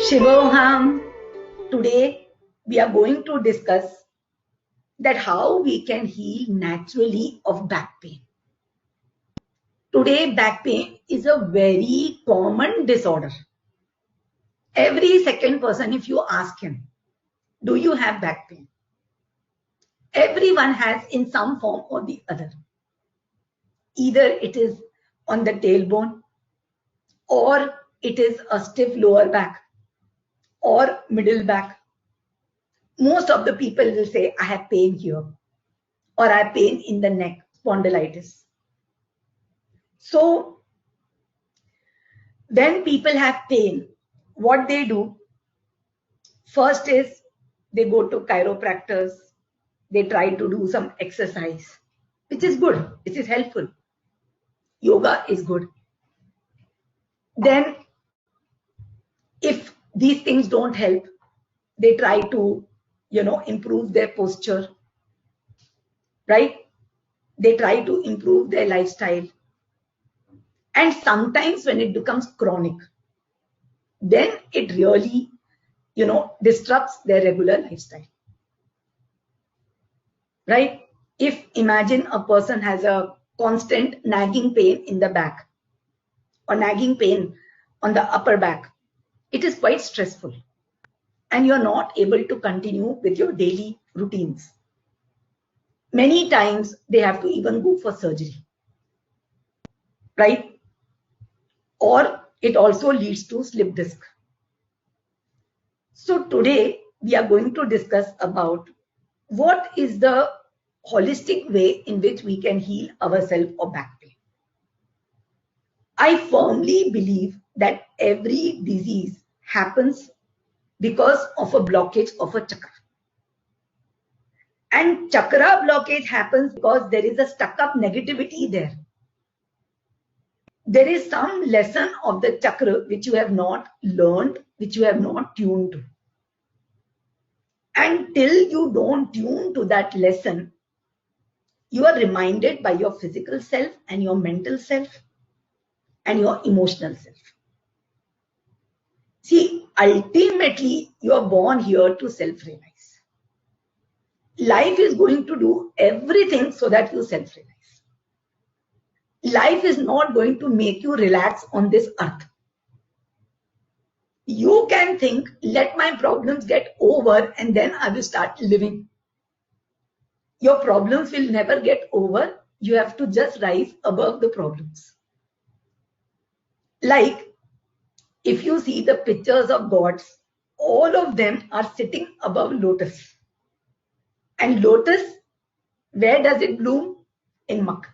Shivoham. Today we are going to discuss that how we can heal naturally of back pain. Today back pain is a very common disorder. Every second person, if you ask him, do you have back pain? Everyone has in some form or the other. Either it is on the tailbone, or it is a stiff lower back, or middle back. Most of the people will say, I have pain here, or I have pain in the neck, spondylitis. So when people have pain, what they do first is they go to chiropractors, they try to do some exercise, which is good, which is helpful. Yoga is good. Then if these things don't help, they try to, improve their posture, right? They try to improve their lifestyle. And sometimes when it becomes chronic, then it really, disrupts their regular lifestyle, right? If imagine a person has a constant nagging pain in the back or nagging pain on the upper back, it is quite stressful and you're not able to continue with your daily routines. Many times they have to even go for surgery, right? Or it also leads to slip disc. So today we are going to discuss about what is the holistic way in which we can heal ourselves of back pain. I firmly believe that every disease happens because of a blockage of a chakra. And chakra blockage happens because there is a stuck up negativity there. There is some lesson of the chakra which you have not learned, which you have not tuned to. Until you don't tune to that lesson, you are reminded by your physical self and your mental self and your emotional self. See, ultimately, you are born here to self-realize. Life is going to do everything so that you self-realize. Life is not going to make you relax on this earth. You can think, let my problems get over and then I will start living. Your problems will never get over. You have to just rise above the problems. Like, if you see the pictures of gods, all of them are sitting above lotus. And lotus, where does it bloom? In muck.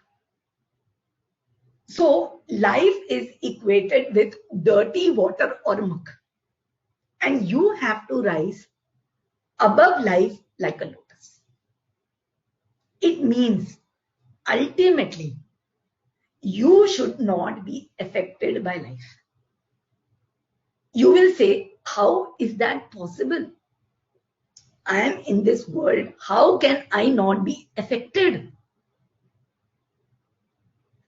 So life is equated with dirty water or muck. And you have to rise above life like a lotus. It means ultimately you should not be affected by life. You will say, how is that possible? I am in this world. How can I not be affected?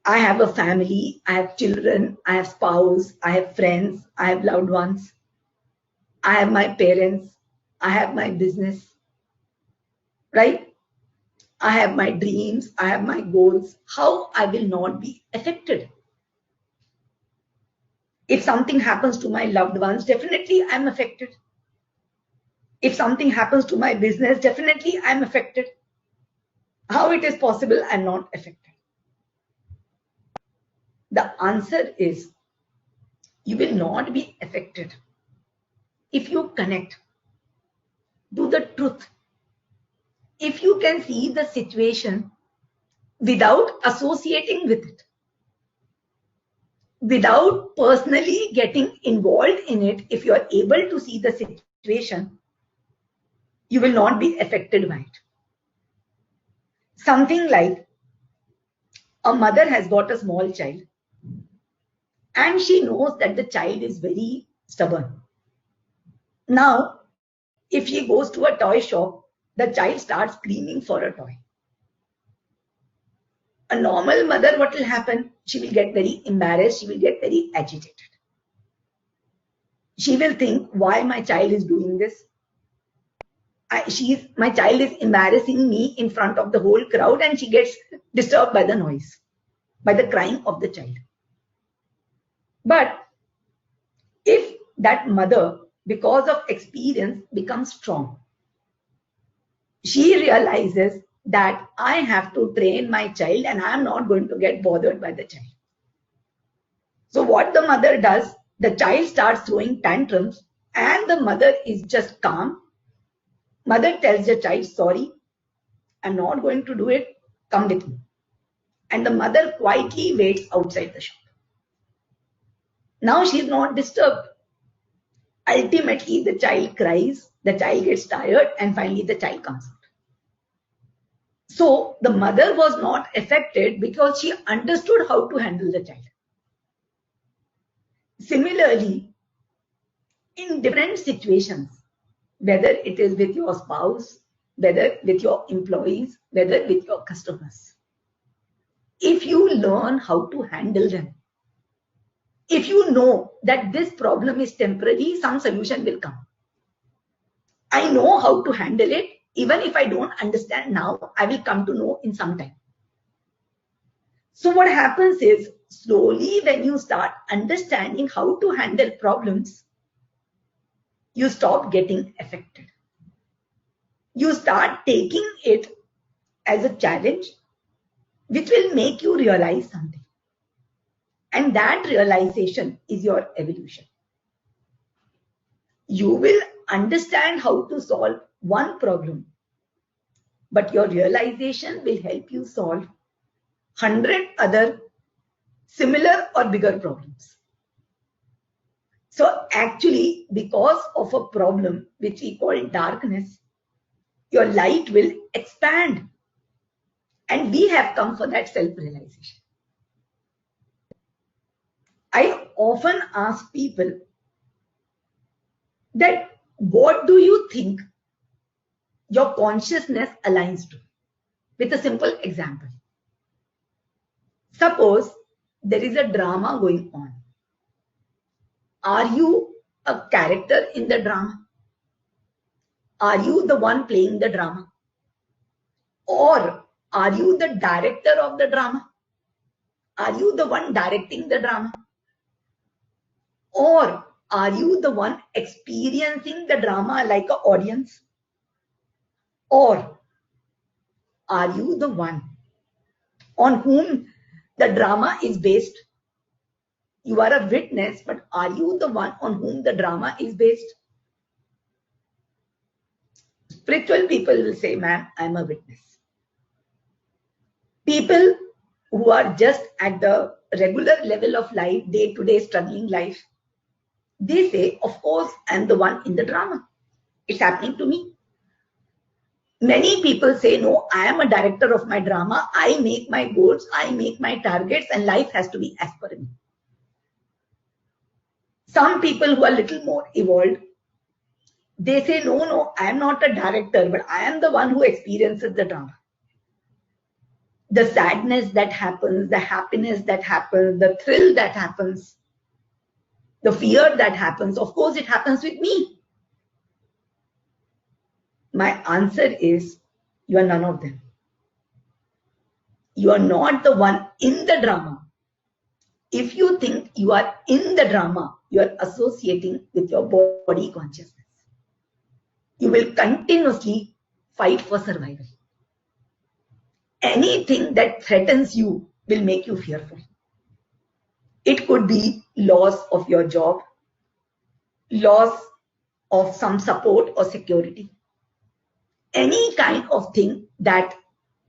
I have a family, I have children, I have spouse, I have friends, I have loved ones. I have my parents, I have my business, right? I have my dreams, I have my goals. How I will not be affected? If something happens to my loved ones, definitely I'm affected. If something happens to my business, definitely I'm affected. How it is possible I'm not affected? The answer is you will not be affected if you connect to the truth. If you can see the situation without associating with it, without personally getting involved in it, if you are able to see the situation, you will not be affected by it. Something like a mother has got a small child and she knows that the child is very stubborn. Now, if she goes to a toy shop, the child starts screaming for a toy. A normal mother, what will happen? She will get very embarrassed. She will get very agitated. She will think, why my child is doing this? My child is embarrassing me in front of the whole crowd, and she gets disturbed by the noise, by the crying of the child. But if that mother, because of experience, becomes strong, she realizes that I have to train my child and I'm not going to get bothered by the child. So what the mother does, the child starts throwing tantrums and the mother is just calm. Mother tells the child, sorry, I'm not going to do it, come with me. And the mother quietly waits outside the shop. Now she's not disturbed. Ultimately, the child cries, the child gets tired, and finally the child comes out. So the mother was not affected because she understood how to handle the child. Similarly, in different situations, whether it is with your spouse, whether with your employees, whether with your customers, if you learn how to handle them, if you know that this problem is temporary, some solution will come. I know how to handle it. Even if I don't understand now, I will come to know in some time. So what happens is, slowly when you start understanding how to handle problems, you stop getting affected. You start taking it as a challenge, which will make you realize something. And that realization is your evolution. You will understand how to solve one problem, but your realization will help you solve 100 other similar or bigger problems. So actually, because of a problem which we call darkness, your light will expand. And we have come for that self-realization. I often ask people that what do you think your consciousness aligns to? With a simple example. Suppose there is a drama going on. Are you a character in the drama? Are you the one playing the drama? Or are you the director of the drama? Are you the one directing the drama? Or are you the one experiencing the drama like an audience? Or are you the one on whom the drama is based? You are a witness, but are you the one on whom the drama is based? Spiritual people will say, man, I'm a witness. People who are just at the regular level of life, day-to-day struggling life, they say, of course, I'm the one in the drama. It's happening to me. Many people say, no, I am a director of my drama. I make my goals, I make my targets, and life has to be as per me. Some people who are a little more evolved, they say, no, I am not a director, but I am the one who experiences the drama. The sadness that happens, the happiness that happens, the thrill that happens, the fear that happens, of course, it happens with me. My answer is, you are none of them. You are not the one in the drama. If you think you are in the drama, you are associating with your body consciousness. You will continuously fight for survival. Anything that threatens you will make you fearful. It could be loss of your job, loss of some support or security. Any kind of thing that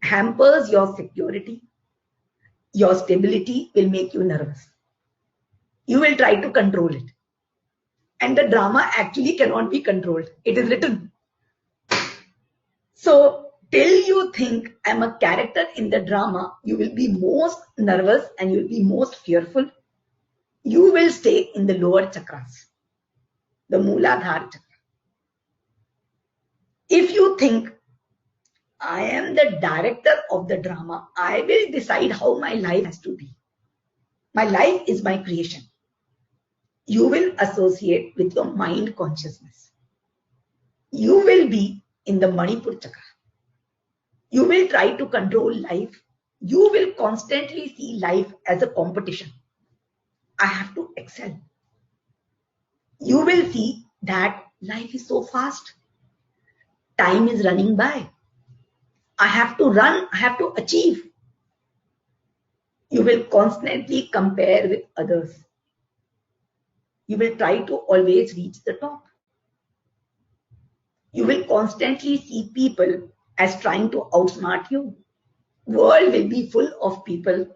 hampers your security, your stability will make you nervous. You will try to control it. And the drama actually cannot be controlled. It is written. So till you think I'm a character in the drama, you will be most nervous and you will be most fearful. You will stay in the lower chakras, the Mooladhara chakra. If you think I am the director of the drama, I will decide how my life has to be. My life is my creation. you will associate with your mind consciousness. You will be in the Manipur Chakra. You will try to control life. You will constantly see life as a competition. I have to excel. You will see that life is so fast. Time is running by. I have to run, I have to achieve. You will constantly compare with others. You will try to always reach the top. You will constantly see people as trying to outsmart you. World will be full of people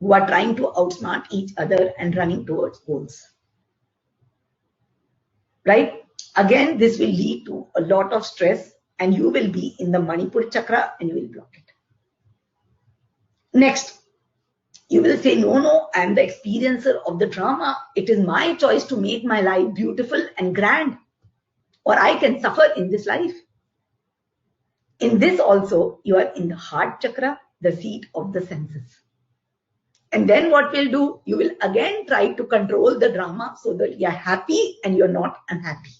who are trying to outsmart each other and running towards goals. Right? Again, this will lead to a lot of stress and you will be in the Manipur Chakra and you will block it. Next, you will say, no, I am the experiencer of the drama. It is my choice to make my life beautiful and grand, or I can suffer in this life. In this also, you are in the heart chakra, the seat of the senses. And then what we'll do, you will again try to control the drama so that you're happy and you're not unhappy.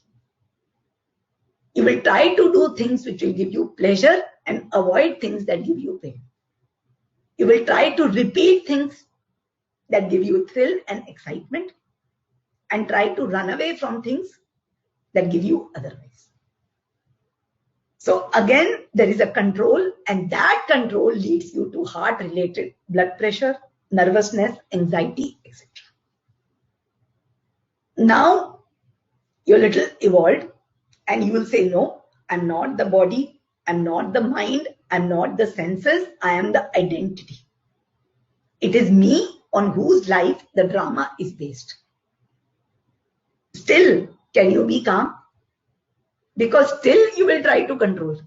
You will try to do things which will give you pleasure and avoid things that give you pain. You will try to repeat things that give you thrill and excitement and try to run away from things that give you otherwise. So again, there is a control, and that control leads you to heart-related blood pressure, nervousness, anxiety, etc. Now, you're a little evolved and you will say, no, I'm not the body, I'm not the mind, I'm not the senses, I am the identity. It is me on whose life the drama is based. Still, can you be calm? Because still you will try to control.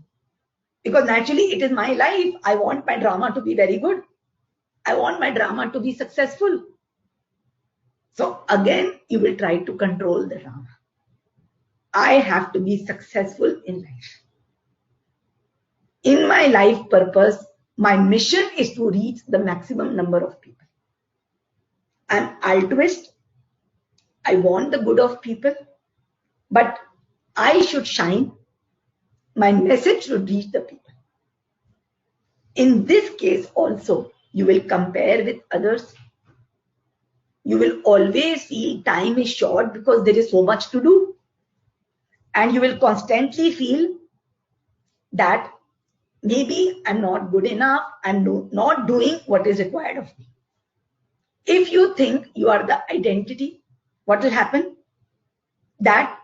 Because naturally it is my life. I want my drama to be very good. I want my drama to be successful. So again, you will try to control the drama. I have to be successful in life. In my life purpose, my mission is to reach the maximum number of people. I'm altruist. I want the good of people, but I should shine. My message should reach the people. In this case also, you will compare with others. You will always feel time is short because there is so much to do. And you will constantly feel that maybe I'm not good enough, I'm not doing what is required of me. If you think you are the identity, what will happen? That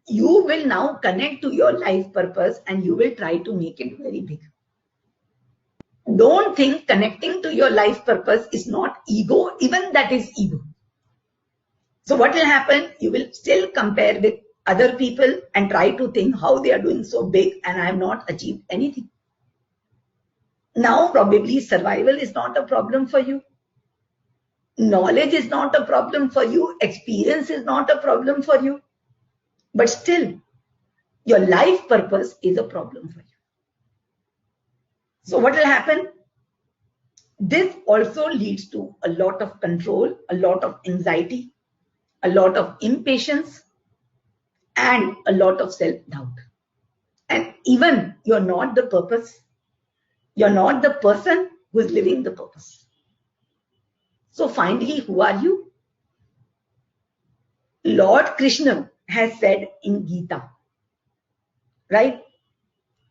you will now connect to your life purpose and you will try to make it very big. Don't think connecting to your life purpose is not ego, even that is ego. So what will happen? You will still compare with other people and try to think how they are doing so big and I have not achieved anything. Now probably survival is not a problem for you. Knowledge is not a problem for you. Experience is not a problem for you. But still, your life purpose is a problem for you. So what will happen? This also leads to a lot of control, a lot of anxiety, a lot of impatience, and a lot of self-doubt. And even you're not the purpose. You're not the person who is living the purpose. So finally, who are you? Lord Krishna has said in Gita, right?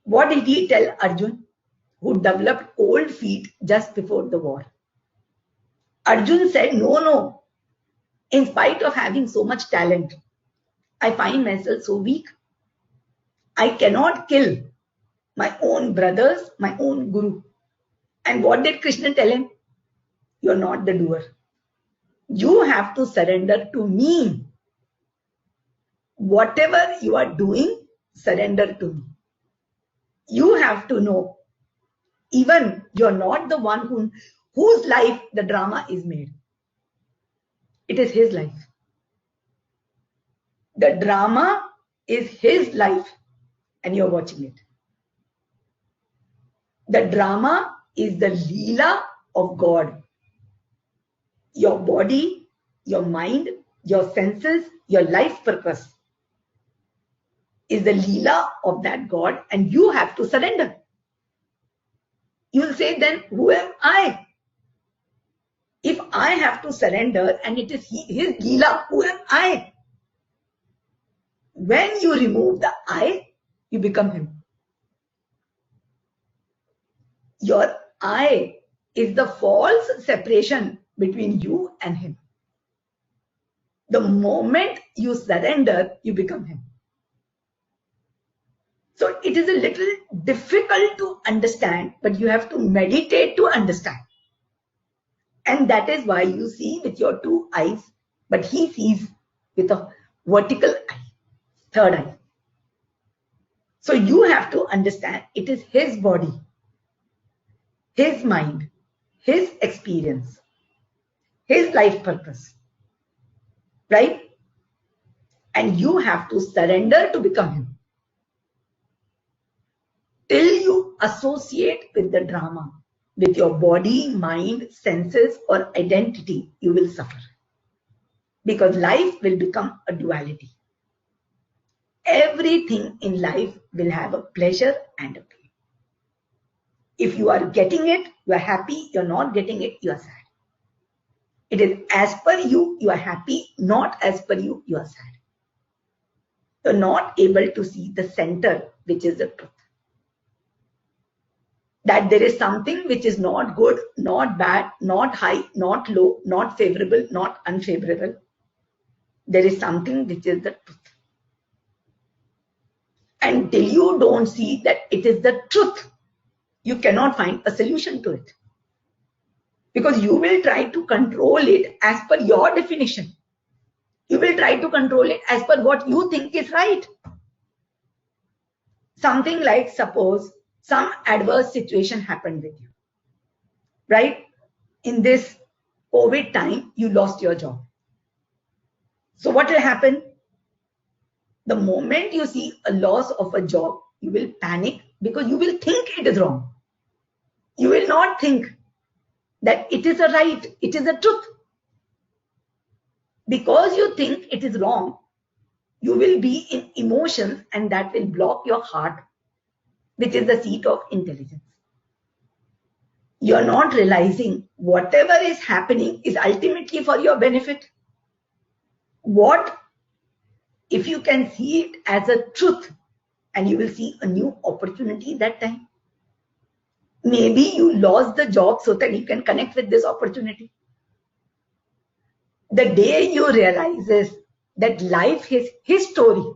What did he tell Arjun, who developed cold feet just before the war? Arjun said, no, in spite of having so much talent, I find myself so weak. I cannot kill my own brothers, my own guru. And what did Krishna tell him? You're not the doer. You have to surrender to me. Whatever you are doing, surrender to me. You have to know, even you're not the one whose life the drama is made. It is his life. The drama is his life and you're watching it. The drama is the Leela of God. Your body, your mind, your senses, your life purpose is the Leela of that God, and you have to surrender. You'll say, then who am I? If I have to surrender and it is his Leela, who am I? When you remove the I, you become him. Your I is the false separation between you and him. The moment you surrender, you become him. So it is a little difficult to understand, but you have to meditate to understand. And that is why you see with your two eyes, but he sees with a vertical eye, third eye. So you have to understand it is his body, his mind, his experience, his life purpose, right? And you have to surrender to become him. Till you associate with the drama, with your body, mind, senses, or identity, you will suffer. Because life will become a duality. Everything in life will have a pleasure and a pain. If you are getting it, you are happy. You're not getting it, you are sad. It is as per you, you are happy. Not as per you, you are sad. You're not able to see the center, which is the truth. That there is something which is not good, not bad, not high, not low, not favorable, not unfavorable. There is something which is the truth. And till you don't see that it is the truth, you cannot find a solution to it. Because you will try to control it as per your definition. You will try to control it as per what you think is right. Something like, suppose some adverse situation happened with you, right? In this COVID time, you lost your job. So what will happen? The moment you see a loss of a job, you will panic because you will think it is wrong. You will not think that it is a right, it is a truth. Because you think it is wrong, you will be in emotions, and that will block your heart, which is the seat of intelligence. You're not realizing whatever is happening is ultimately for your benefit. What if you can see it as a truth, and you will see a new opportunity that time? Maybe you lost the job so that you can connect with this opportunity. The day you realize that life is his story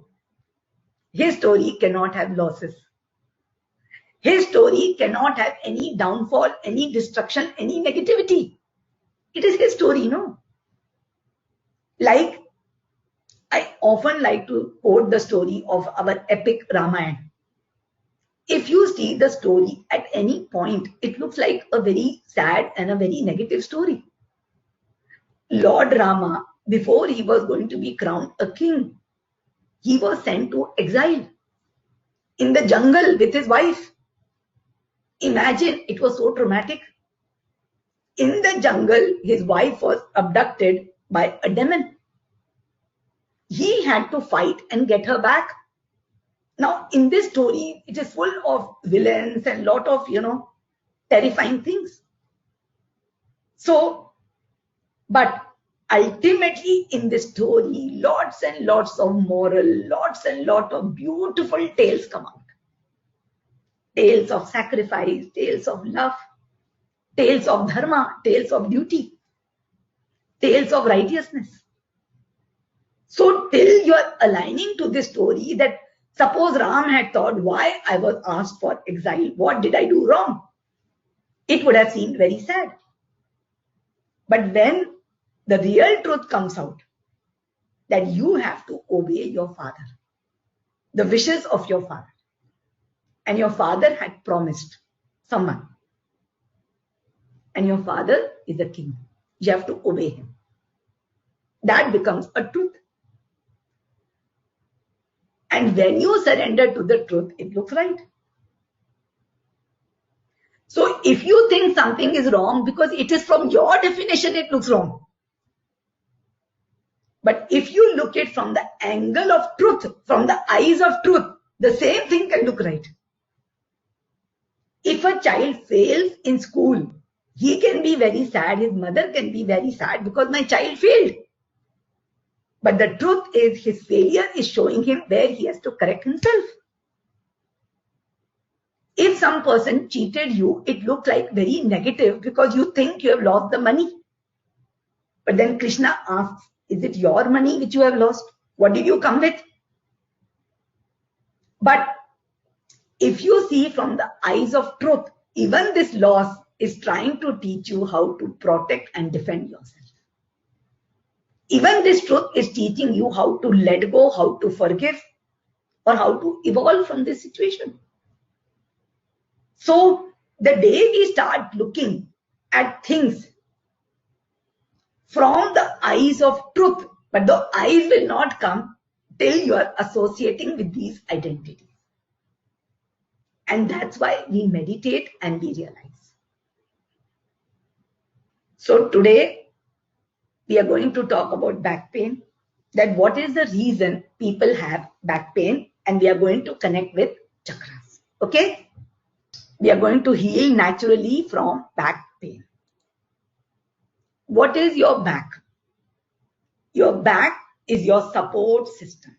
cannot have losses. His story cannot have any downfall, any destruction, any negativity. It is his story, no? Like, I often like to quote the story of our epic Ramayana. If you see the story at any point, it looks like a very sad and a very negative story. Lord Rama, before he was going to be crowned a king, he was sent to exile in the jungle with his wife. Imagine, it was so traumatic. In the jungle, his wife was abducted by a demon. He had to fight and get her back. Now, in this story, it is full of villains and lot of, terrifying things. So, but ultimately in this story, lots and lots of moral, lots and lots of beautiful tales come out. Tales of sacrifice, tales of love, tales of dharma, tales of duty, tales of righteousness. So till you are aligning to this story, that suppose Ram had thought, why I was asked for exile, what did I do wrong? It would have seemed very sad. But when the real truth comes out, that you have to obey your father, the wishes of your father, and your father had promised someone, and your father is a king, you have to obey him. That becomes a truth. And when you surrender to the truth, it looks right. So if you think something is wrong because it is from your definition, it looks wrong. But if you look it from the angle of truth, from the eyes of truth, the same thing can look right. If a child fails in school, he can be very sad, his mother can be very sad because my child failed. But the truth is his failure is showing him where he has to correct himself. If some person cheated you, it looked like very negative because you think you have lost the money. But then Krishna asks, is it your money which you have lost? What did you come with? But if you see from the eyes of truth, even this loss is trying to teach you how to protect and defend yourself. Even this truth is teaching you how to let go, how to forgive, or how to evolve from this situation. So the day we start looking at things from the eyes of truth, but the eyes will not come till you are associating with these identities. And that's why we meditate and we realize. So today we are going to talk about back pain, that what is the reason people have back pain, and we are going to connect with chakras. Okay? We are going to heal naturally from back pain. What is your back? Your back is your support system.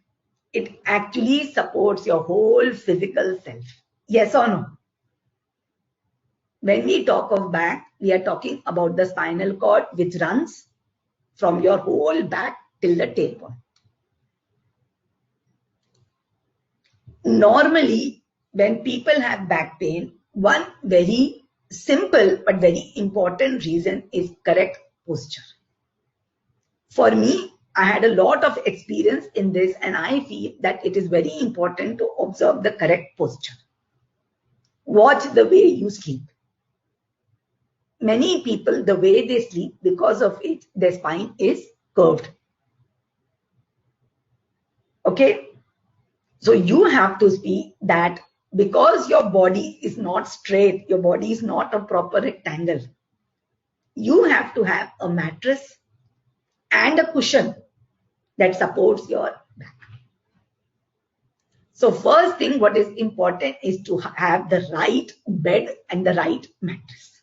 It actually supports your whole physical self. Yes or no? When we talk of back, we are talking about the spinal cord which runs from your whole back till the tailbone. Normally, when people have back pain, one very simple but very important reason is correct posture. For me, I had a lot of experience in this, and I feel that it is very important to observe the correct posture. Watch the way you sleep. Many people, the way they sleep, because of it, their spine is curved. Okay? So you have to see that because your body is not straight, your body is not a proper rectangle, you have to have a mattress and a cushion that supports your back. So first thing what is important is to have the right bed and the right mattress.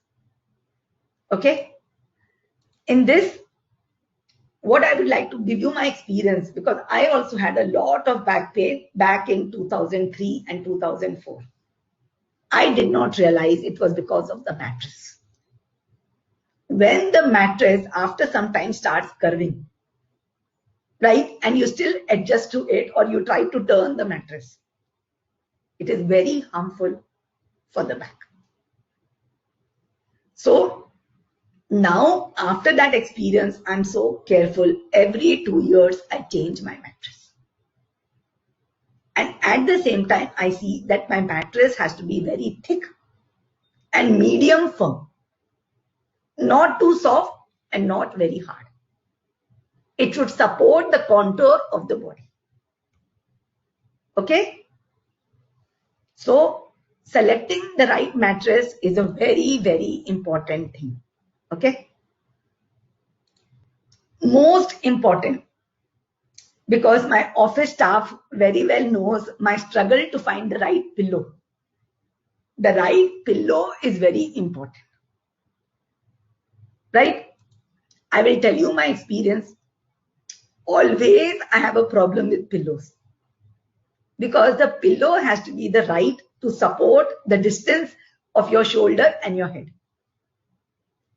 Okay? In this, what I would like to give you my experience, because I also had a lot of back pain back in 2003 and 2004. I did not realize it was because of the mattress. When the mattress after some time starts curving, right, and you still adjust to it or you try to turn the mattress, it is very harmful for the back. So now after that experience, I'm so careful. Every 2 years, I change my mattress. And at the same time, I see that my mattress has to be very thick and medium firm. Not too soft and not very hard. It should support the contour of the body. Okay? So selecting the right mattress is a very, very important thing. Okay? Most important, because my office staff very well knows my struggle to find the right pillow. The right pillow is very important. Right? I will tell you my experience. Always I have a problem with pillows, because the pillow has to be the right to support the distance of your shoulder and your head.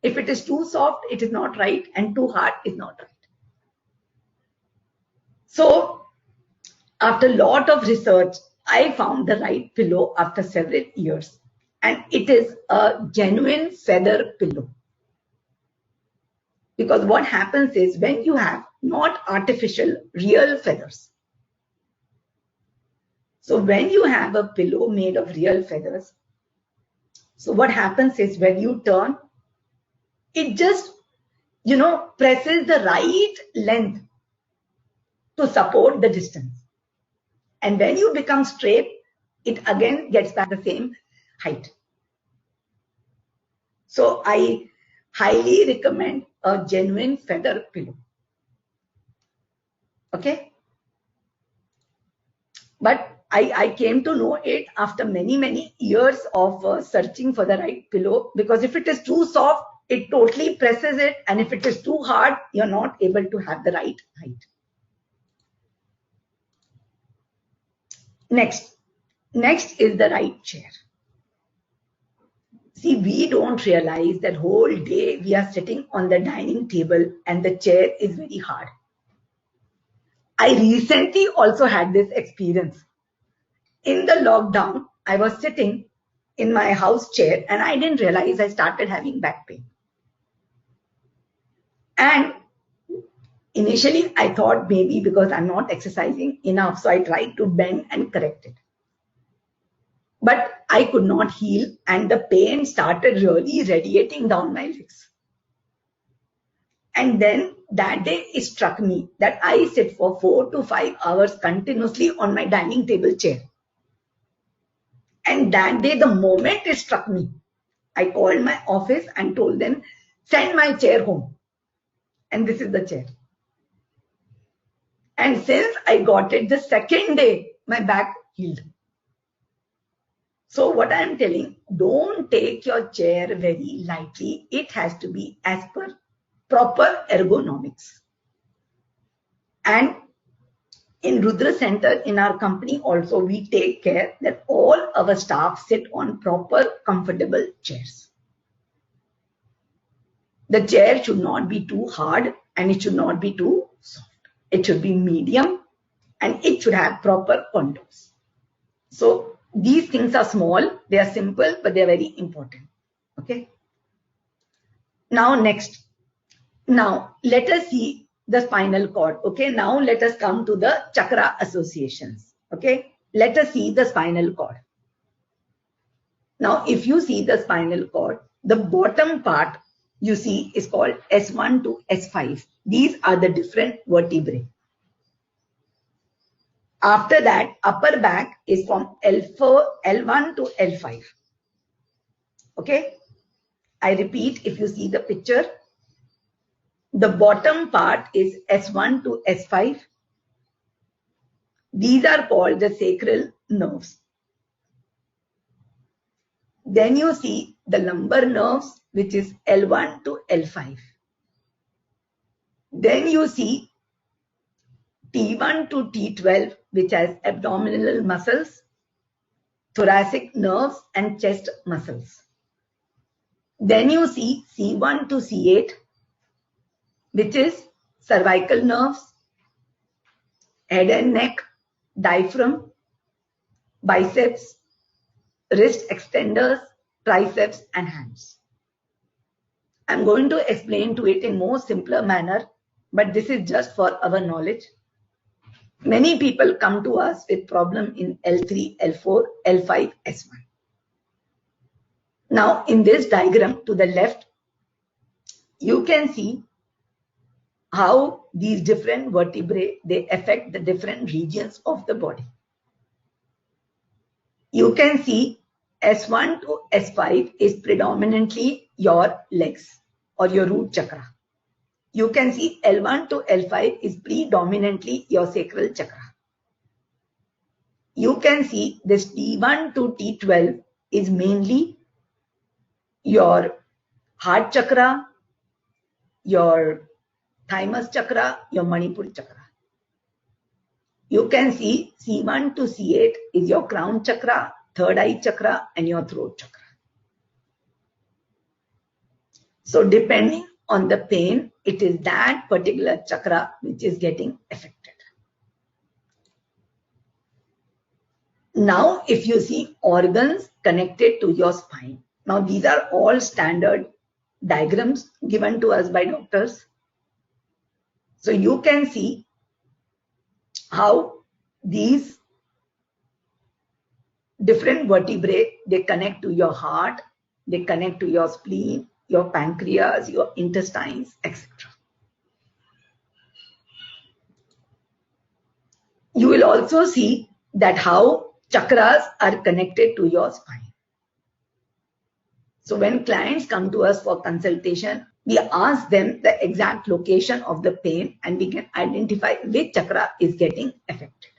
If it is too soft, it is not right, and too hard is not right. So after a lot of research, I found the right pillow after several years, and it is a genuine feather pillow. Because what happens is when you have not artificial, real feathers. So when you have a pillow made of real feathers, so what happens is when you turn, it just, presses the right length to support the distance. And when you become straight, it again gets back the same height. So I highly recommend a genuine feather pillow. Okay. But I came to know it after many years of searching for the right pillow, because if it is too soft, it totally presses it, and if it is too hard, you're not able to have the right height. Next is the right chair. See, we don't realize that whole day we are sitting on the dining table and the chair is very hard. I recently also had this experience. In the lockdown, I was sitting in my house chair and I didn't realize I started having back pain. And initially, I thought maybe because I'm not exercising enough, so I tried to bend and correct it. But I could not heal, and the pain started really radiating down my legs. And then that day, it struck me that I sit for 4 to 5 hours continuously on my dining table chair. And that day, the moment it struck me, I called my office and told them, send my chair home. And this is the chair. And since I got it the second day, my back healed. So what I'm telling, don't take your chair very lightly. It has to be as per proper ergonomics. And in Rudra Center, in our company also, we take care that all our staff sit on proper comfortable chairs. The chair should not be too hard and it should not be too soft. It should be medium and it should have proper contours. So these things are small, they are simple, but they are very important. Okay. Now next. Now let us see the spinal cord. Okay. Now let us come to the chakra associations. Okay. Let us see the spinal cord. Now if you see the spinal cord, the bottom part you see is called S1 to S5. These are the different vertebrae. After that, upper back is from L1 to L5. Okay. I repeat, if you see the picture, the bottom part is S1 to S5. These are called the sacral nerves. Then you see the lumbar nerves, which is L1 to L5. Then you see T1 to T12, which has abdominal muscles, thoracic nerves, and chest muscles. Then you see C1 to C8, which is cervical nerves, head and neck, diaphragm, biceps, wrist extenders, triceps, and hands. I'm going to explain to it in more simpler manner, but this is just for our knowledge. Many people come to us with problem in L3, L4, L5, S1. Now in this diagram to the left, you can see how these different vertebrae, they affect the different regions of the body. You can see S1 to S5 is predominantly your legs or your root chakra. You can see L1 to L5 is predominantly your sacral chakra. You can see this T1 to T12 is mainly your heart chakra, your thymus chakra, your Manipur chakra. You can see C1 to C8 is your crown chakra, third eye chakra, and your throat chakra. So depending on the pain, it is that particular chakra which is getting affected. Now, if you see organs connected to your spine, now these are all standard diagrams given to us by doctors. So you can see how these different vertebrae, they connect to your heart, they connect to your spleen, your pancreas, your intestines, etc. You will also see that how chakras are connected to your spine. So when clients come to us for consultation, We ask them the exact location of the pain and we can identify which chakra is getting affected.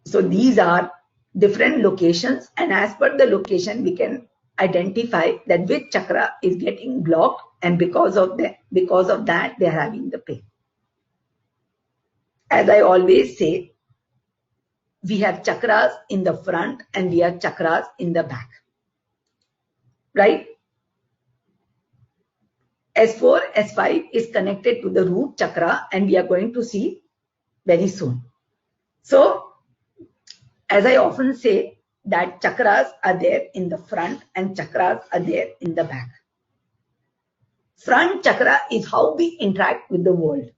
So these are different locations, and as per the location we can identify that which chakra is getting blocked, and because of that they are having the pain. As I always say, we have chakras in the front and we have chakras in the back, right? S4, S5 is connected to the root chakra, and we are going to see very soon. So, as I often say, that chakras are there in the front and chakras are there in the back. Front chakra is how we interact with the world,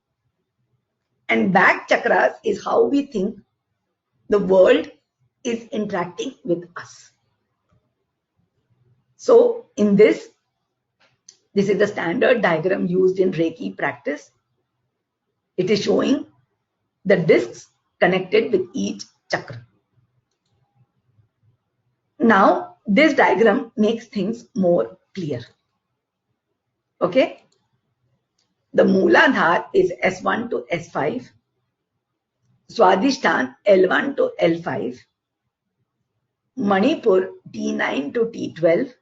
and back chakras is how we think the world is interacting with us. So in this is the standard diagram used in Reiki practice. It is showing the discs connected with each chakra. Now this diagram makes things more clear. Okay, the Mooladhara is S1 to S5, Swadhisthana L1 to L5, Manipur T9 to T12,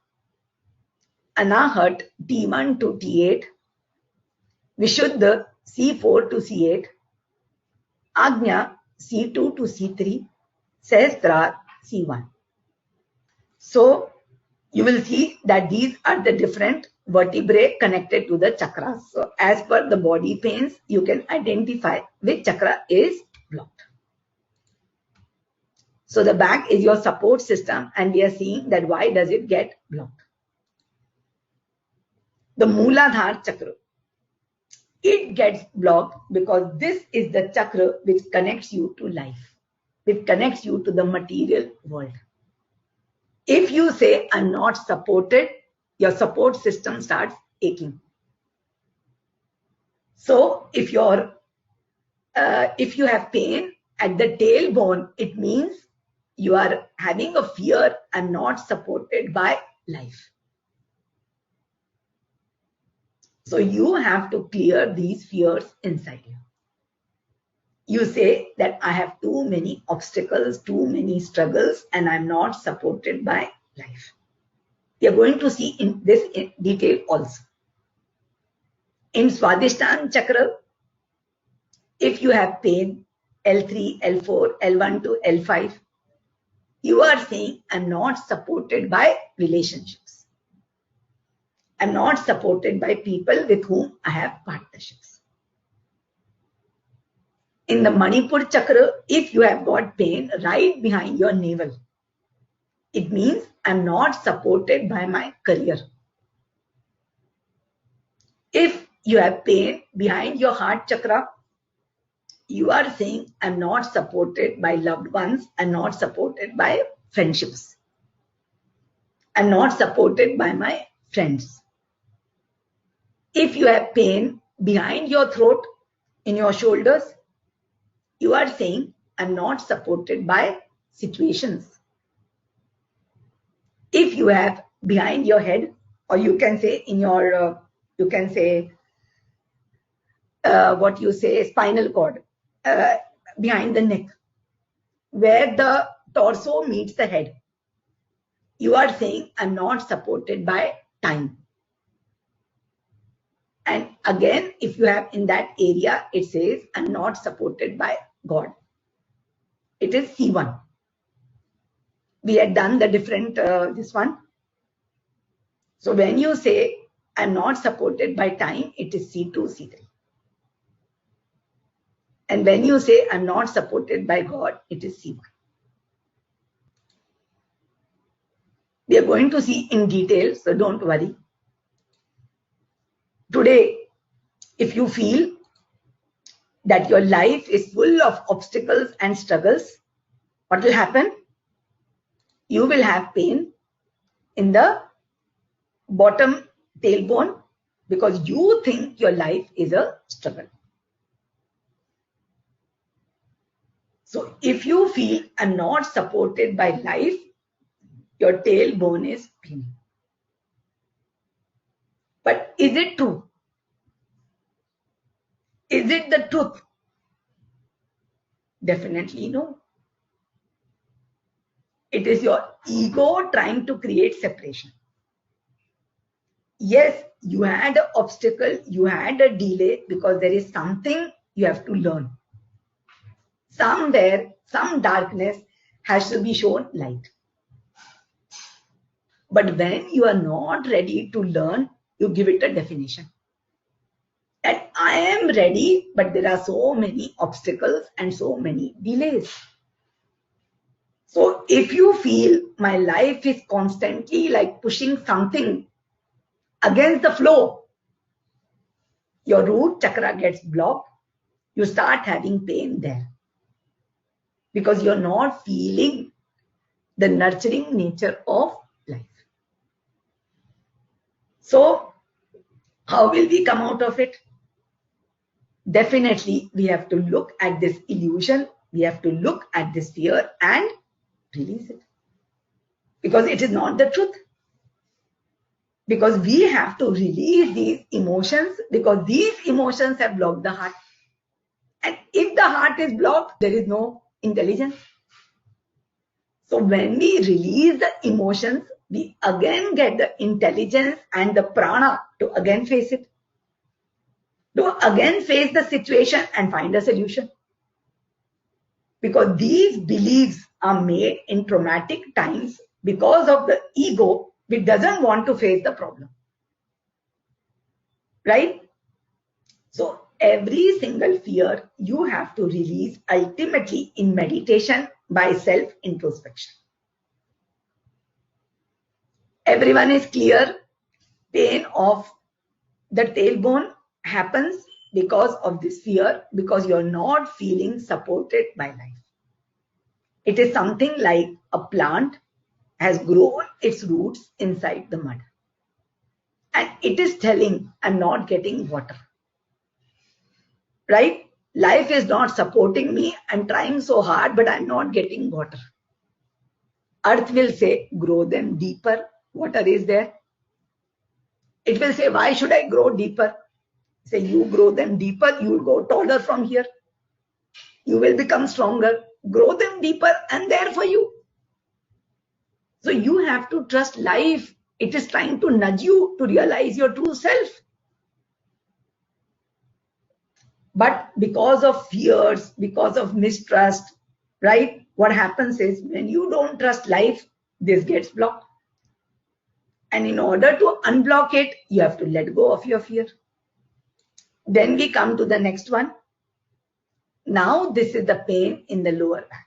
Anahat T1 to T8, Vishuddha C4 to C8, Agnya C2 to C3, Sahasrara C1. So you will see that these are the different vertebrae connected to the chakras. So as per the body pains, you can identify which chakra is blocked. So the back is your support system, and we are seeing that why does it get blocked. The Mooladhara chakra, it gets blocked because this is the chakra which connects you to life, which connects you to the material world. If you say, I'm not supported, your support system starts aching. So if you have pain at the tailbone, it means you are having a fear and not supported by life. So you have to clear these fears inside you. You say that I have too many obstacles, too many struggles, and I'm not supported by life. We are going to see in this in detail also. In Swadhisthana chakra, if you have pain, L3, L4, L1 to L5, you are saying, I'm not supported by relationships. I'm not supported by people with whom I have partnerships. In the Manipur chakra, if you have got pain right behind your navel, it means I'm not supported by my career. If you have pain behind your heart chakra, you are saying, I'm not supported by loved ones, I'm not supported by friendships, I'm not supported by my friends. If you have pain behind your throat, in your shoulders, you are saying, I'm not supported by situations. If you have behind your head, or you can say in your, spinal cord, behind the neck, where the torso meets the head, you are saying, I'm not supported by time. And again, if you have in that area, it says, I'm not supported by God. It is C1. We had done the different, this one. So when you say, I'm not supported by time, it is C2, C3. And when you say, I'm not supported by God, it is C1. We are going to see in detail, so don't worry. Today, if you feel that your life is full of obstacles and struggles, what will happen? You will have pain in the bottom tailbone because you think your life is a struggle. So if you feel I'm not supported by life, your tailbone is paining. But is it true? Is it the truth? Definitely no. It is your ego trying to create separation. Yes, you had an obstacle, you had a delay because there is something you have to learn. Somewhere, some darkness has to be shown light. But when you are not ready to learn, you give it a definition. And I am ready, but there are so many obstacles and so many delays. So if you feel my life is constantly like pushing something against the flow, your root chakra gets blocked, you start having pain there. Because you're not feeling the nurturing nature of life. So how will we come out of it? Definitely, we have to look at this illusion, we have to look at this fear and release it. Because it is not the truth. Because we have to release these emotions, because these emotions have blocked the heart. And if the heart is blocked, there is no intelligence. So when we release the emotions, we again get the intelligence and the prana to again face it. To again face the situation and find a solution. Because these beliefs are made in traumatic times because of the ego which doesn't want to face the problem. Right? So every single fear you have to release ultimately in meditation by self-introspection. Everyone is clear, pain of the tailbone happens because of this fear, because you're not feeling supported by life. It is something like a plant has grown its roots inside the mud. And it is telling, I'm not getting water. Right? Life is not supporting me. I'm trying so hard, but I'm not getting water. Earth will say, grow them deeper. Water is there. It will say, why should I grow deeper? Say, you grow them deeper, you will go taller from here. You will become stronger. Grow them deeper and there for you. So you have to trust life. It is trying to nudge you to realize your true self. But because of fears, because of mistrust, right? What happens is when you don't trust life, this gets blocked. And in order to unblock it, you have to let go of your fear. Then we come to the next one. Now this is the pain in the lower back,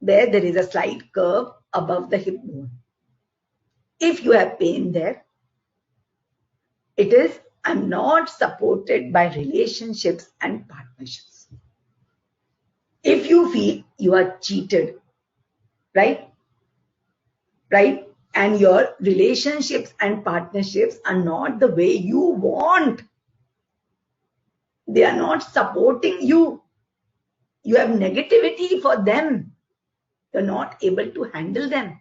where there is a slight curve above the hip bone. If you have pain there, it is, I'm not supported by relationships and partnerships. If you feel you are cheated, right? Right? And your relationships and partnerships are not the way you want. They are not supporting you. You have negativity for them. You're not able to handle them.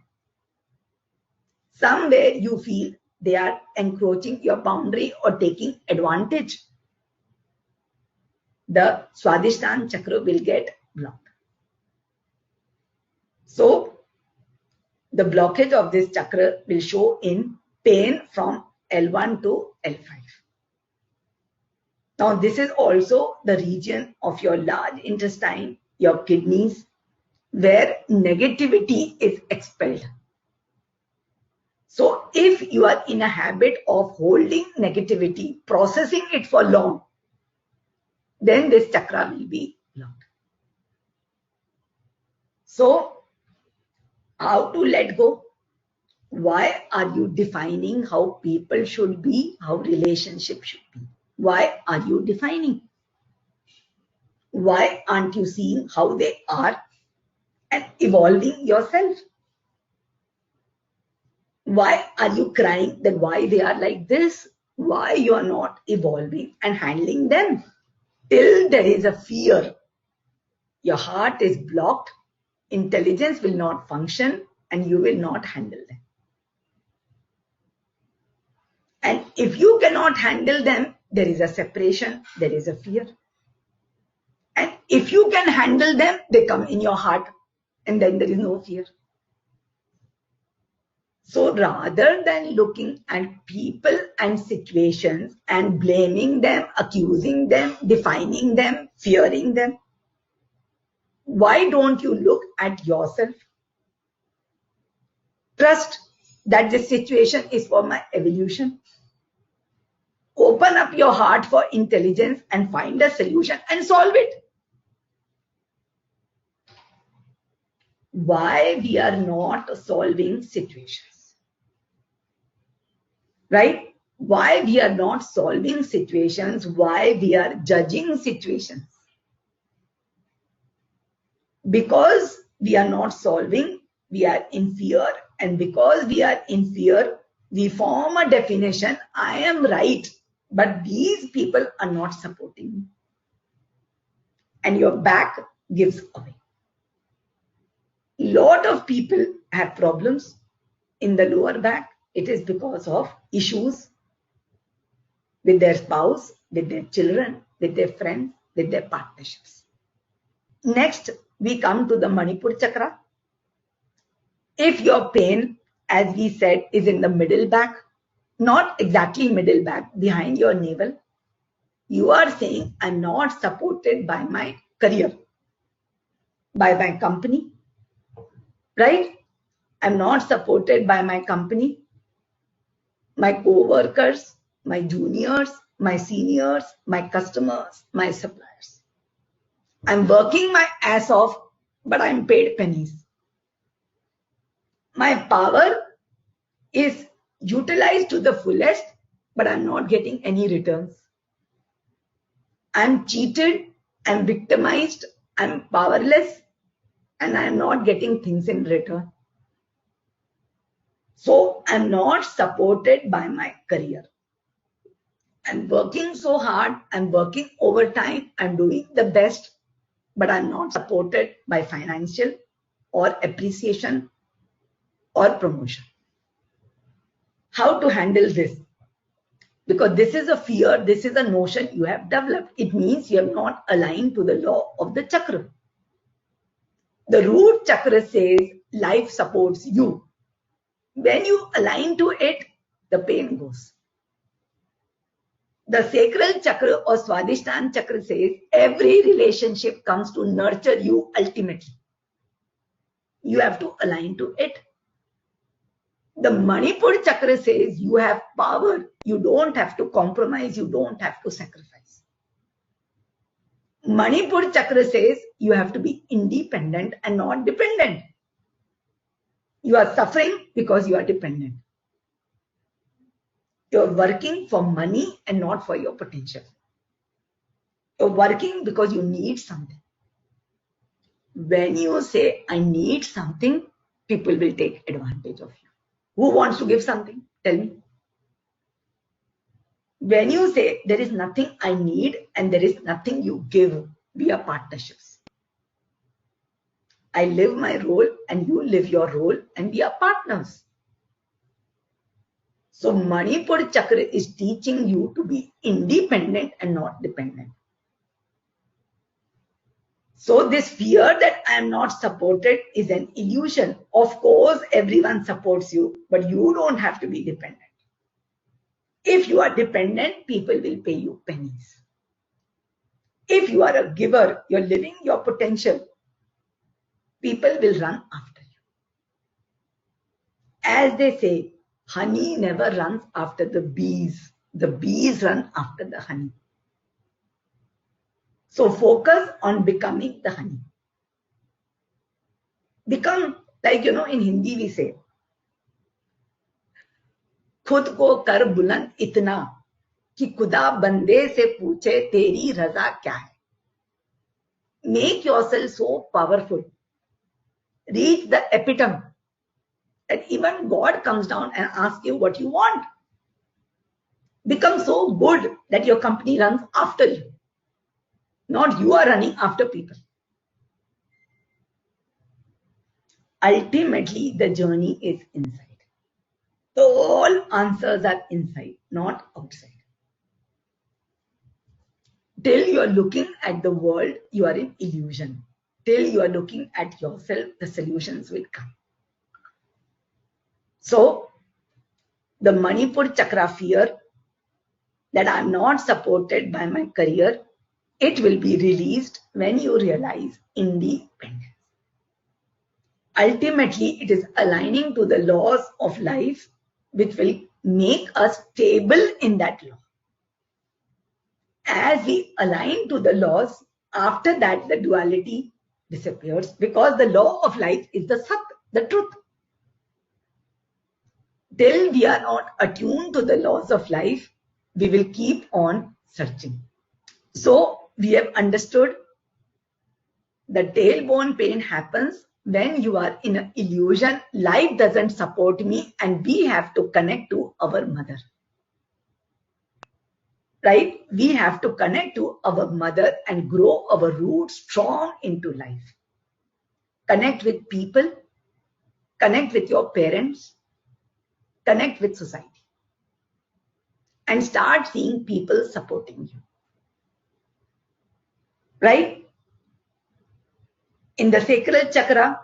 Somewhere you feel they are encroaching your boundary or taking advantage. The Swadhisthana chakra will get blocked. So the blockage of this chakra will show in pain from L1 to L5. Now this is also the region of your large intestine, your kidneys, where negativity is expelled. So if you are in a habit of holding negativity, processing it for long, then this chakra will be blocked. So how to let go? Why are you defining how people should be, how relationships should be? Why are you defining? Why aren't you seeing how they are and evolving yourself? Why are you crying that why they are like this? Why you are not evolving and handling them? Till there is a fear, your heart is blocked, intelligence will not function, and you will not handle them. And if you cannot handle them, there is a separation, there is a fear. And if you can handle them, they come in your heart, and then there is no fear. So rather than looking at people and situations and blaming them, accusing them, defining them, fearing them, why don't you look at yourself? Trust that this situation is for my evolution. Open up your heart for intelligence and find a solution and solve it. Why we are not solving situations? Right? Why we are not solving situations? Why we are judging situations? Because we are not solving, we are in fear. And because we are in fear, we form a definition, I am right, but these people are not supporting me. And your back gives away. Lot of people have problems in the lower back. It is because of issues with their spouse, with their children, with their friends, with their partnerships. Next, we come to the Manipur chakra. If your pain, as we said, is in the middle back, not exactly middle back, behind your navel, you are saying, I'm not supported by my career, by my company, right? I'm not supported by my company, my co-workers, my juniors, my seniors, my customers, my suppliers. I'm working my ass off, but I'm paid pennies. My power is utilized to the fullest, but I'm not getting any returns. I'm cheated, I'm victimized, I'm powerless, and I'm not getting things in return. So I'm not supported by my career. I'm working so hard, I'm working overtime, I'm doing the best, but I'm not supported by financial or appreciation or promotion. How to handle this? Because this is a fear, this is a notion you have developed. It means you have not aligned to the law of the chakra. The root chakra says life supports you. When you align to it, the pain goes. The sacral chakra or Swadhisthana chakra says every relationship comes to nurture you ultimately. You have to align to it. The Manipur chakra says you have power. You don't have to compromise. You don't have to sacrifice. Manipur chakra says you have to be independent and not dependent. You are suffering because you are dependent. You're working for money and not for your potential. You're working because you need something. When you say, I need something, people will take advantage of you. Who wants to give something? Tell me. When you say, there is nothing I need and there is nothing you give, we are partnerships. I live my role and you live your role and we are partners. So Manipur chakra is teaching you to be independent and not dependent. So this fear that I am not supported is an illusion. Of course, everyone supports you, but you don't have to be dependent. If you are dependent, people will pay you pennies. If you are a giver, you're living your potential, people will run after you. As they say, honey never runs after the bees. The bees run after the honey. So focus on becoming the honey. Become, like, in Hindi we say, खुद को कर बुलंद इतना कि खुदा बंदे से पूछे तेरी रजा क्या है. Make yourself so powerful. Reach the epitome that even God comes down and asks you what you want. Become so good that your company runs after you. Not you are running after people. Ultimately, the journey is inside. So all answers are inside, not outside. Till you are looking at the world, you are in illusion. Till you are looking at yourself, the solutions will come. So, the Manipur Chakra fear that I'm not supported by my career, it will be released when you realize independence. Ultimately, it is aligning to the laws of life, which will make us stable in that law. As we align to the laws, after that the duality disappears, because the law of life is the Sat, the truth. Till we are not attuned to the laws of life, we will keep on searching. So we have understood the tailbone pain happens when you are in an illusion. Life doesn't support me, and we have to connect to our mother. Right? We have to connect to our mother and grow our roots strong into life. Connect with people, connect with your parents, connect with society, and start seeing people supporting you. Right? In the sacral chakra,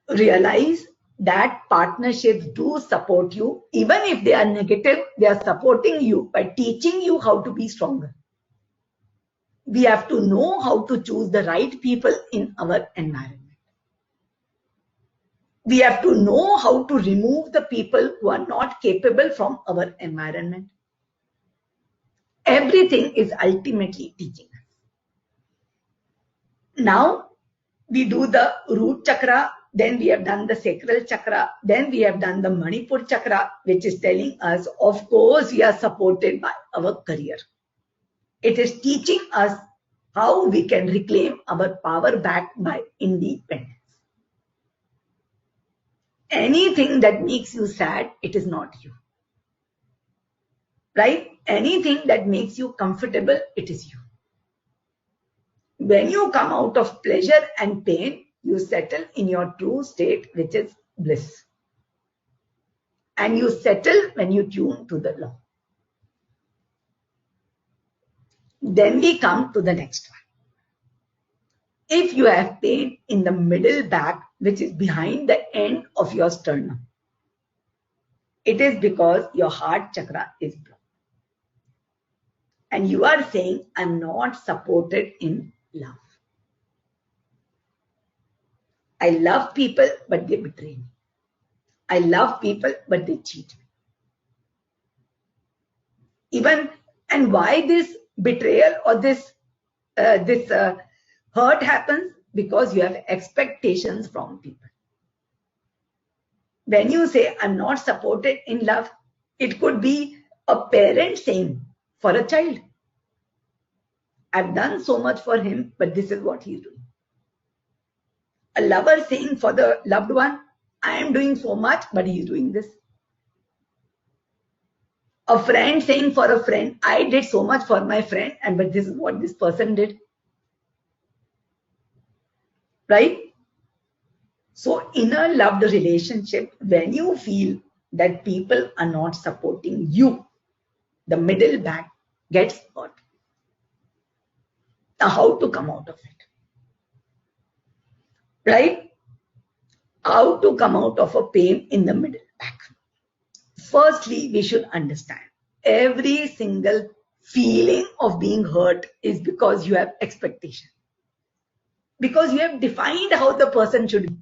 realize that partnerships do support you. Even if they are negative, they are supporting you by teaching you how to be stronger. We have to know how to choose the right people in our environment. We have to know how to remove the people who are not capable from our environment. Everything is ultimately teaching us. Now, we do the root chakra, then we have done the sacral chakra, then we have done the Manipur chakra, which is telling us, of course, we are supported by our career. It is teaching us how we can reclaim our power back by independence. Anything that makes you sad, it is not you. Right? Anything that makes you comfortable, it is you. When you come out of pleasure and pain, you settle in your true state, which is bliss. And you settle when you tune to the law. Then we come to the next one. If you have pain in the middle back, which is behind the end of your sternum, it is because your heart chakra is blocked. And you are saying, I'm not supported in love. I love people, but they betray me. I love people, but they cheat me. Even, and why this betrayal or this hurt happens? Because you have expectations from people. When you say, I'm not supported in love, it could be a parent saying for a child, I've done so much for him, but this is what he's doing. A lover saying for the loved one, I am doing so much, but he's doing this. A friend saying for a friend, I did so much for my friend, and but this is what this person did. Right? So in a loved relationship, when you feel that people are not supporting you, the middle back gets hurt. Now, how to come out of it? Right? How to come out of a pain in the middle back? Firstly, we should understand every single feeling of being hurt is because you have expectation. Because you have defined how the person should be.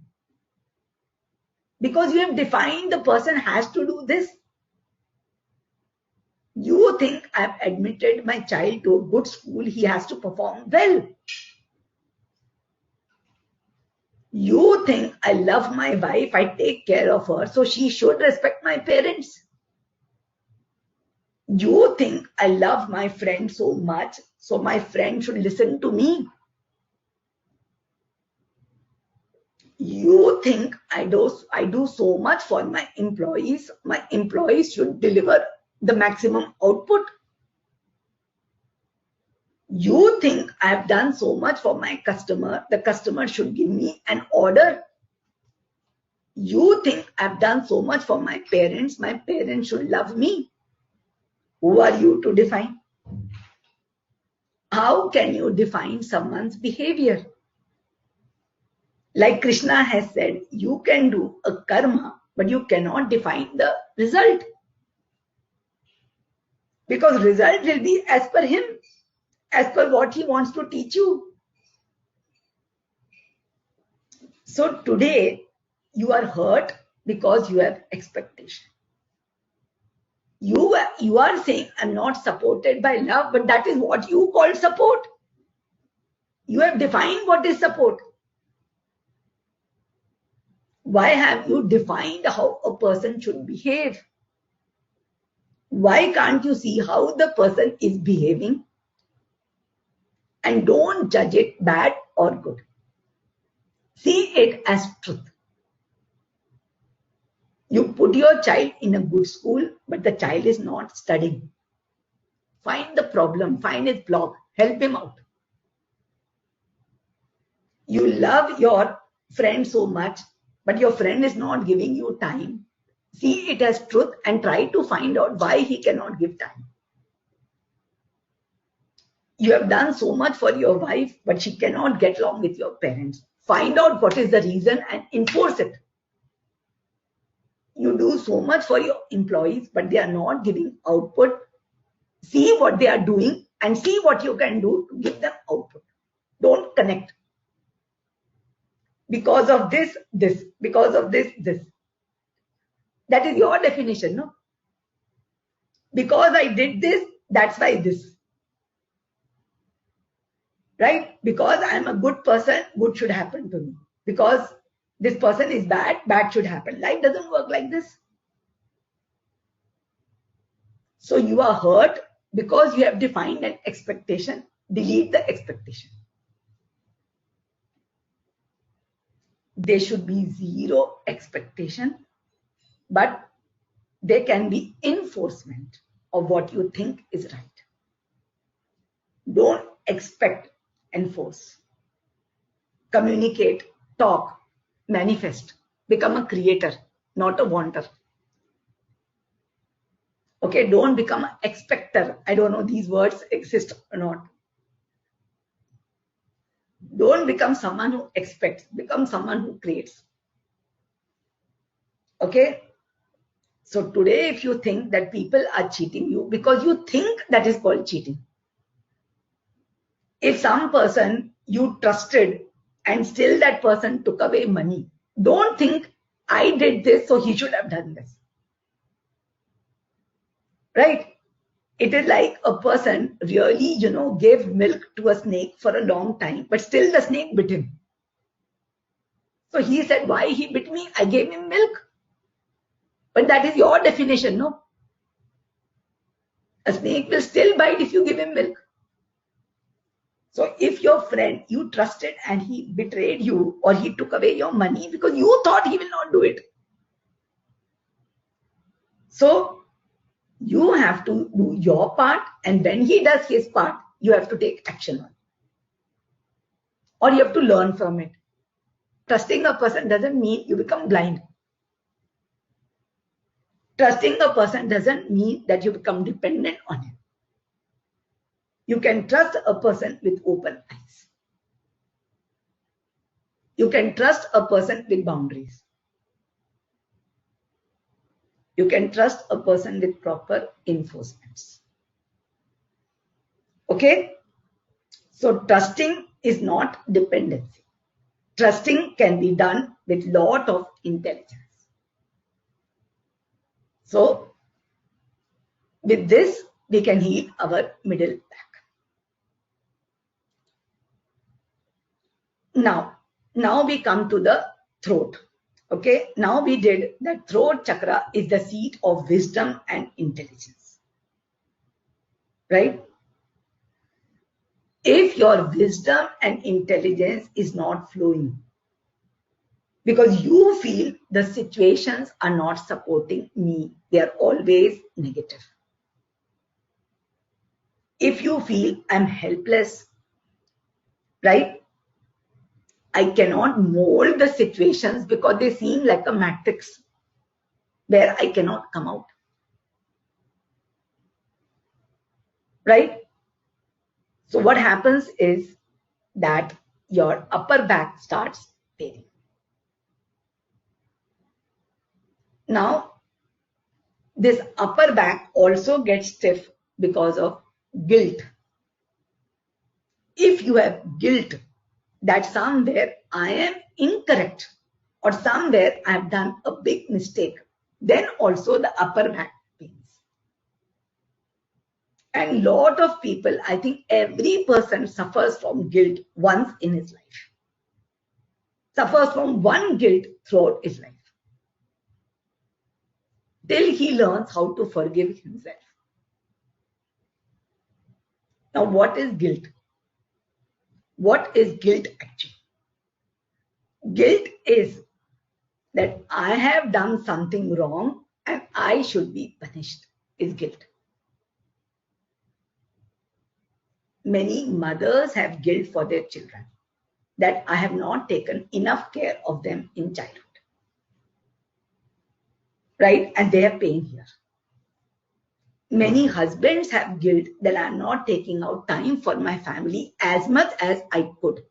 Because you have defined the person has to do this. You think I've admitted my child to a good school, he has to perform well. You think I love my wife, I take care of her, so she should respect my parents. You think I love my friend so much, so my friend should listen to me. You think I do so much for my employees should deliver the maximum output. You think I've done so much for my customer, the customer should give me an order. You think I've done so much for my parents should love me. Who are you to define? How can you define someone's behavior? Like Krishna has said, you can do a karma, but you cannot define the result. Because result will be as per him, as per what he wants to teach you. So today, you are hurt because you have expectation. You are saying, I'm not supported by love, but that is what you call support. You have defined what is support. Why have you defined how a person should behave? Why can't you see how the person is behaving? And don't judge it bad or good. See it as truth. You put your child in a good school, but the child is not studying. Find the problem, find his block, help him out. You love your friend so much, but your friend is not giving you time. See it as truth and try to find out why he cannot give time. You have done so much for your wife, but she cannot get along with your parents. Find out what is the reason and enforce it. You do so much for your employees, but they are not giving output. See what they are doing and see what you can do to give them output. Don't connect. Because of this, because of this. That is your definition, no? Because I did this, that's why this. Right? Because I'm a good person, good should happen to me. Because this person is bad, bad should happen. Life doesn't work like this. So you are hurt because you have defined an expectation. Delete the expectation. There should be zero expectation, but there can be enforcement of what you think is right. Don't expect, enforce. Communicate, talk, manifest. Become a creator, not a wanter. Okay, don't become an expector. I don't know these words exist or not. Don't become someone who expects, become someone who creates. Okay? So today, if you think that people are cheating you, because you think that is called cheating. If some person you trusted and still that person took away money, don't think I did this, so he should have done this. Right? It is like a person really, gave milk to a snake for a long time, but still the snake bit him. So he said, why he bit me? I gave him milk. But that is your definition, no? A snake will still bite if you give him milk. So if your friend you trusted and he betrayed you or he took away your money because you thought he will not do it. So you have to do your part, and when he does his part, you have to take action on it. Or you have to learn from it. Trusting a person doesn't mean you become blind. Trusting a person doesn't mean that you become dependent on him. You can trust a person with open eyes. You can trust a person with boundaries. You can trust a person with proper enforcements. Okay? So trusting is not dependency. Trusting can be done with lot of intelligence. So with this, we can heal our middle back. Now we come to the throat. Okay, now we did that throat chakra is the seat of wisdom and intelligence. Right? If your wisdom and intelligence is not flowing, because you feel the situations are not supporting me, they are always negative. If you feel I'm helpless, right? I cannot mold the situations because they seem like a matrix where I cannot come out. Right? So what happens is that your upper back starts paining. Now, this upper back also gets stiff because of guilt. If you have guilt that somewhere I am incorrect or somewhere I have done a big mistake, then also the upper back pains. And lot of people, I think every person suffers from guilt once in his life. Suffers from one guilt throughout his life. Till he learns how to forgive himself. Now, what is guilt? What is guilt actually? Guilt is that I have done something wrong and I should be punished, is guilt. Many mothers have guilt for their children that I have not taken enough care of them in childhood. Right? And they are paying here. Many husbands have guilt that I am not taking out time for my family as much as I could.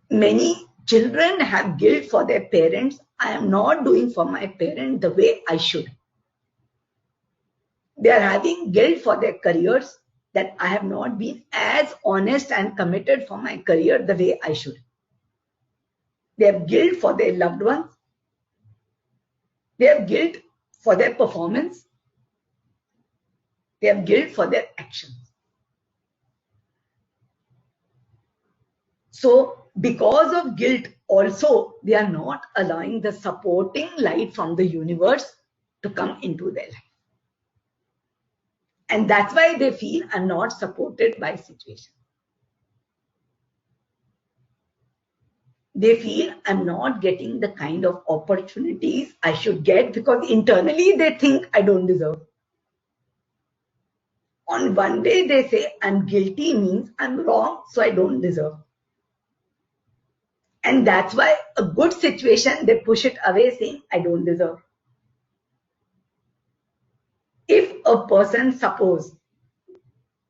Many children have guilt for their parents. I am not doing for my parent the way I should. They are having guilt for their careers that I have not been as honest and committed for my career the way I should. They have guilt for their loved ones. They have guilt for their performance. They have guilt for their actions. So, because of guilt, also, they are not allowing the supporting light from the universe to come into their life. And that's why they feel I'm not supported by situation. They feel I'm not getting the kind of opportunities I should get because internally they think I don't deserve. On one day they say I'm guilty means I'm wrong, so I don't deserve. And that's why a good situation, they push it away saying I don't deserve. If a person, suppose,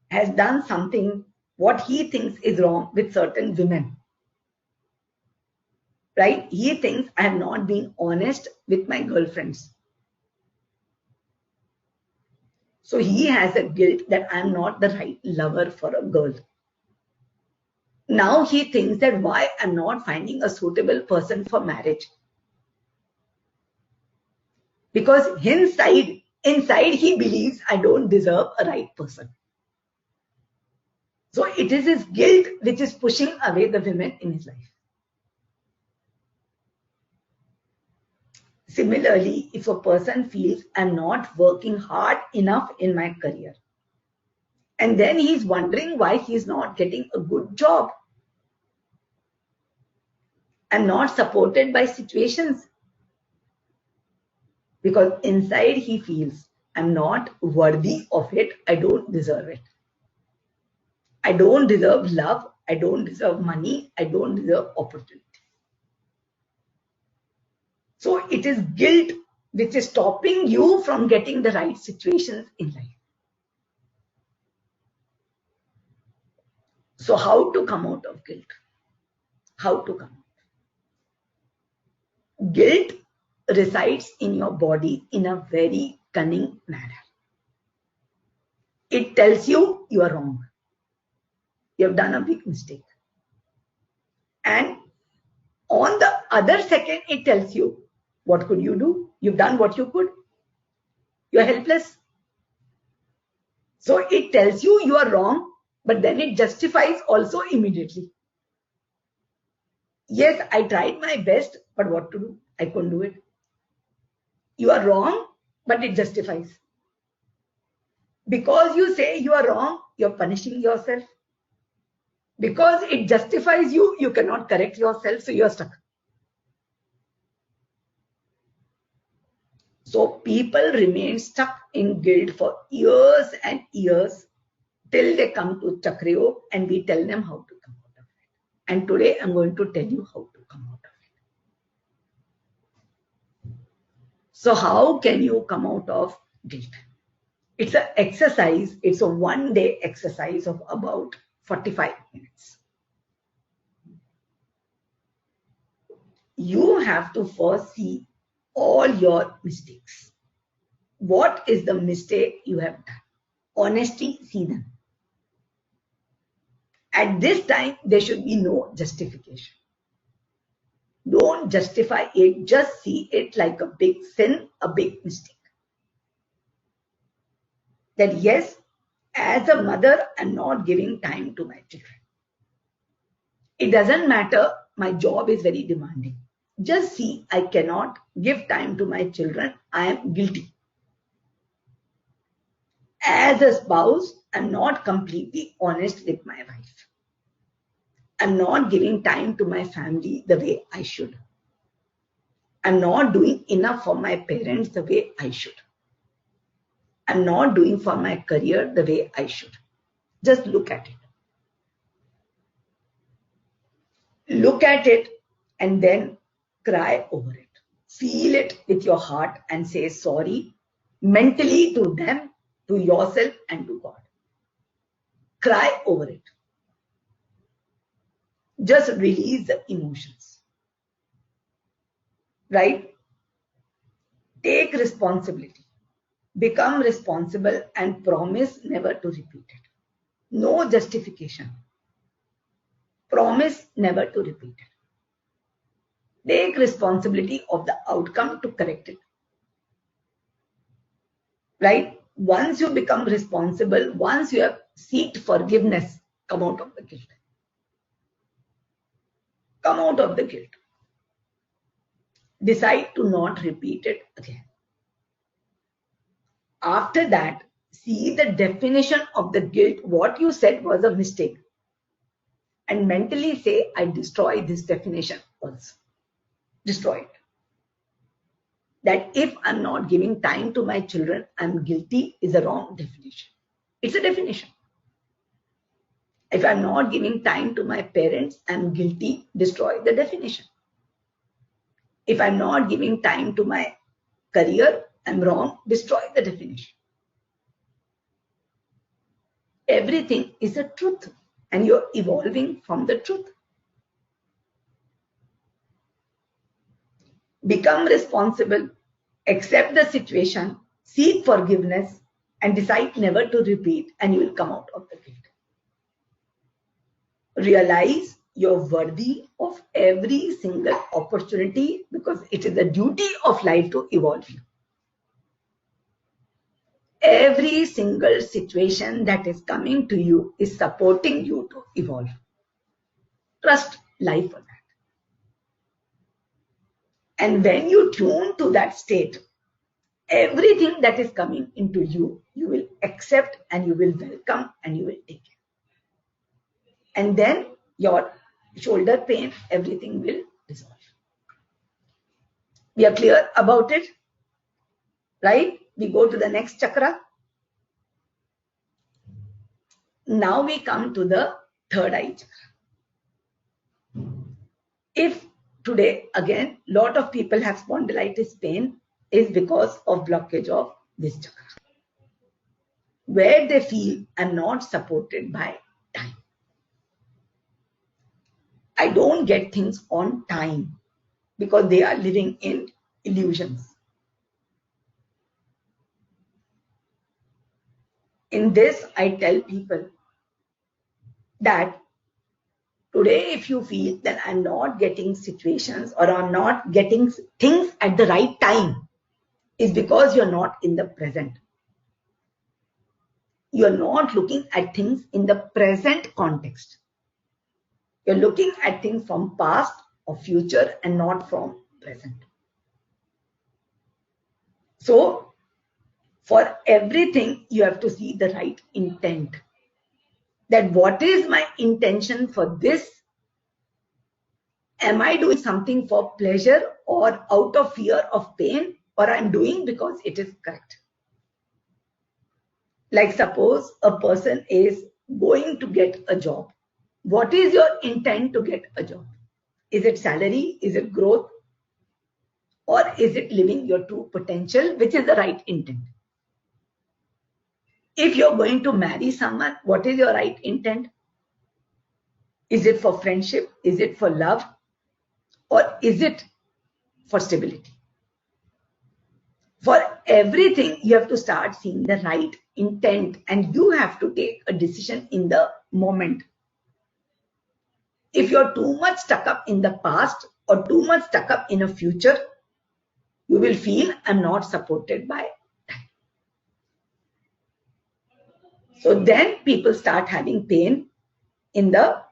has done something what he thinks is wrong with certain women, right? He thinks I have not been honest with my girlfriends. So he has a guilt that I am not the right lover for a girl. Now he thinks that why I'm not finding a suitable person for marriage. Because inside he believes I don't deserve a right person. So it is his guilt which is pushing away the women in his life. Similarly, if a person feels I'm not working hard enough in my career, and then he's wondering why he's not getting a good job and not supported by situations, because inside he feels I'm not worthy of it, I don't deserve it. I don't deserve love, I don't deserve money, I don't deserve opportunity. So it is guilt which is stopping you from getting the right situations in life. So how to come out of guilt? How to come out? Guilt resides in your body in a very cunning manner. It tells you you are wrong. You have done a big mistake. And on the other second, it tells you, what could you do? You've done what you could. You're helpless. So it tells you you are wrong, but then it justifies also immediately. Yes, I tried my best, but what to do? I couldn't do it. You are wrong, but it justifies. Because you say you are wrong, you're punishing yourself. Because it justifies you, you cannot correct yourself, so you're stuck. So people remain stuck in guilt for years and years till they come to Chakra and we tell them how to come out of it. And today I'm going to tell you how to come out of it. So how can you come out of guilt? It's an exercise. It's a one-day exercise of about 45 minutes. You have to first see all your mistakes. What is the mistake you have done? Honesty, see them. At this time, there should be no justification. Don't justify it, just see it like a big sin, a big mistake. That yes, as a mother, I'm not giving time to my children. It doesn't matter, my job is very demanding. Just see, I cannot give time to my children, I am guilty. As a spouse, I'm not completely honest with my wife. I'm not giving time to my family the way I should. I'm not doing enough for my parents the way I should. I'm not doing for my career the way I should. Just look at it. Look at it and then cry over it. Feel it with your heart and say sorry mentally to them, to yourself, and to God. Cry over it. Just release the emotions. Right? Take responsibility. Become responsible and promise never to repeat it. No justification. Promise never to repeat it. Take responsibility of the outcome to correct it. Right? Once you become responsible, once you have sought forgiveness, come out of the guilt. Come out of the guilt. Decide to not repeat it again. After that, see the definition of the guilt. What you said was a mistake. And mentally say, I destroy this definition also. Destroy it. That if I'm not giving time to my children, I'm guilty is a wrong definition. It's a definition. If I'm not giving time to my parents, I'm guilty. Destroy the definition. If I'm not giving time to my career, I'm wrong. Destroy the definition. Everything is a truth and you're evolving from the truth. Become responsible, accept the situation, seek forgiveness, and decide never to repeat, and you will come out of the guilt. Realize you're worthy of every single opportunity because it is the duty of life to evolve you. Every single situation that is coming to you is supporting you to evolve. Trust life for that. And when you tune to that state, everything that is coming into you, you will accept and you will welcome and you will take it. And then your shoulder pain, everything will dissolve. We are clear about it, right? We go to the next chakra. Now we come to the third eye chakra. If today, again, lot of people have spondylitis pain is because of blockage of this chakra, where they feel I'm not supported by time. I don't get things on time because they are living in illusions. In this, I tell people that today, if you feel that I'm not getting situations or I'm not getting things at the right time, is because you're not in the present. You're not looking at things in the present context. You're looking at things from past or future and not from present. So, for everything, you have to see the right intent. That what is my intention for this? Am I doing something for pleasure or out of fear of pain, or I'm doing because it is correct? Like suppose a person is going to get a job What is your intent to get a job? Is it salary? Is it growth? Or is it living your true potential, which is the right intent? If you're going to marry someone, what is your right intent? Is it for friendship? Is it for love? Or is it for stability? For everything, you have to start seeing the right intent, and you have to take a decision in the moment. If you're too much stuck up in the past or too much stuck up in a future, you will feel I'm not supported by time. So then people start having pain in the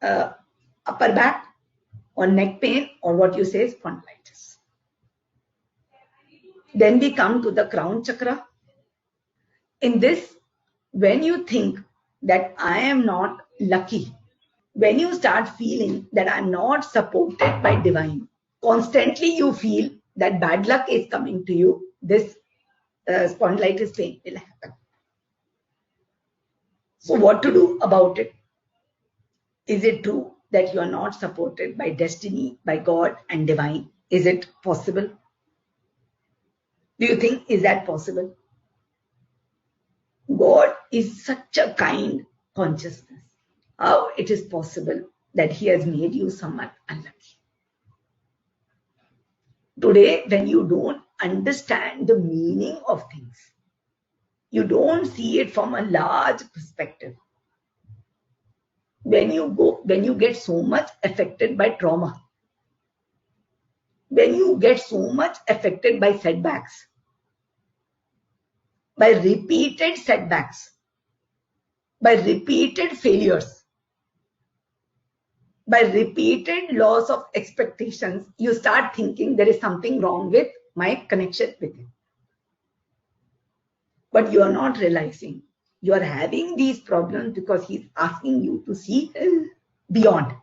upper back, or neck pain, or what you say is spondylitis. Then we come to the crown chakra. In this, when you think that I am not lucky, when you start feeling that I'm not supported by divine, constantly you feel that bad luck is coming to you, this spondylitis pain will happen. So what to do about it? Is it true that you are not supported by destiny, by God and divine? Is it possible? Do you think, is that possible? God is such a kind consciousness. How it is possible that He has made you somewhat unlucky? Today, when you don't understand the meaning of things, you don't see it from a large perspective. When you get so much affected by trauma, when you get so much affected by setbacks, by repeated setbacks, by repeated failures, by repeated loss of expectations, you start thinking there is something wrong with my connection with Him. But you are not realizing you are having these problems because He's asking you to see beyond.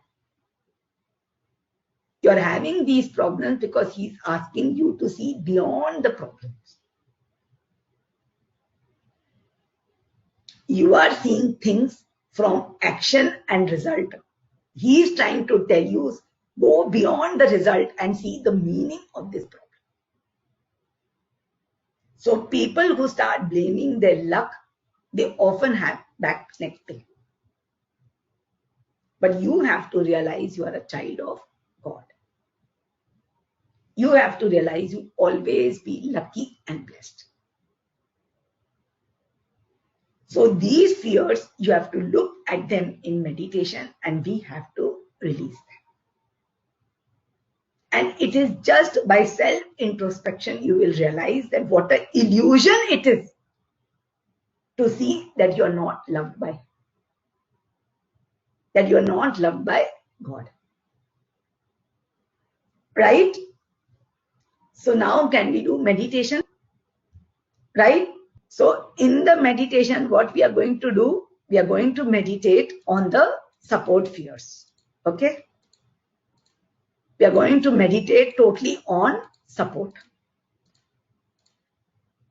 You are having these problems because He's asking you to see beyond the problems. You are seeing things from action and result. He is trying to tell you, go beyond the result and see the meaning of this problem. So people who start blaming their luck, they often have back neck pain. But you have to realize you are a child of God. You have to realize you always be lucky and blessed. So these fears, you have to look at them in meditation, and we have to release them. And it is just by self-introspection you will realize that what an illusion it is to see that you are not loved by, that you are not loved by God. Right? So now can we do meditation? Right? So in the meditation, what we are going to do, we are going to meditate on the support fears. Okay? We are going to meditate totally on support.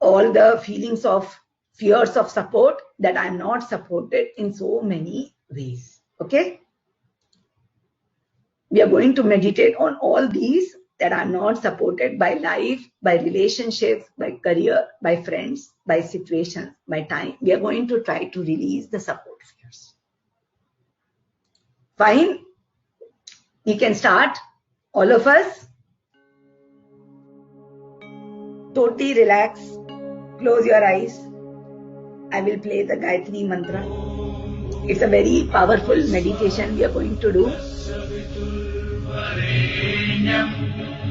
All the feelings of fears of support, that I am not supported in so many ways. Okay? We are going to meditate on all these, that I am not supported by life, by relationships, by career, by friends, by situations, by time. We are going to try to release the support fears. Fine? We can start. All of us. Totally relax. Close your eyes. I will play the Gayatri mantra. It's a very powerful meditation we are going to do.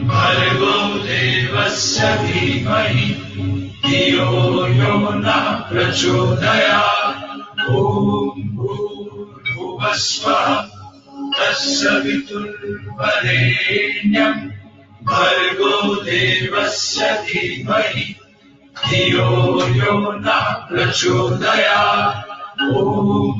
Bhargo devasya dhimahi Dhiyo yo na prachodayat Om bhurbhuvasvaha Tasya viturvarenyam Bhargo devasya dhimahi Dhiyo yo na prachodayat Om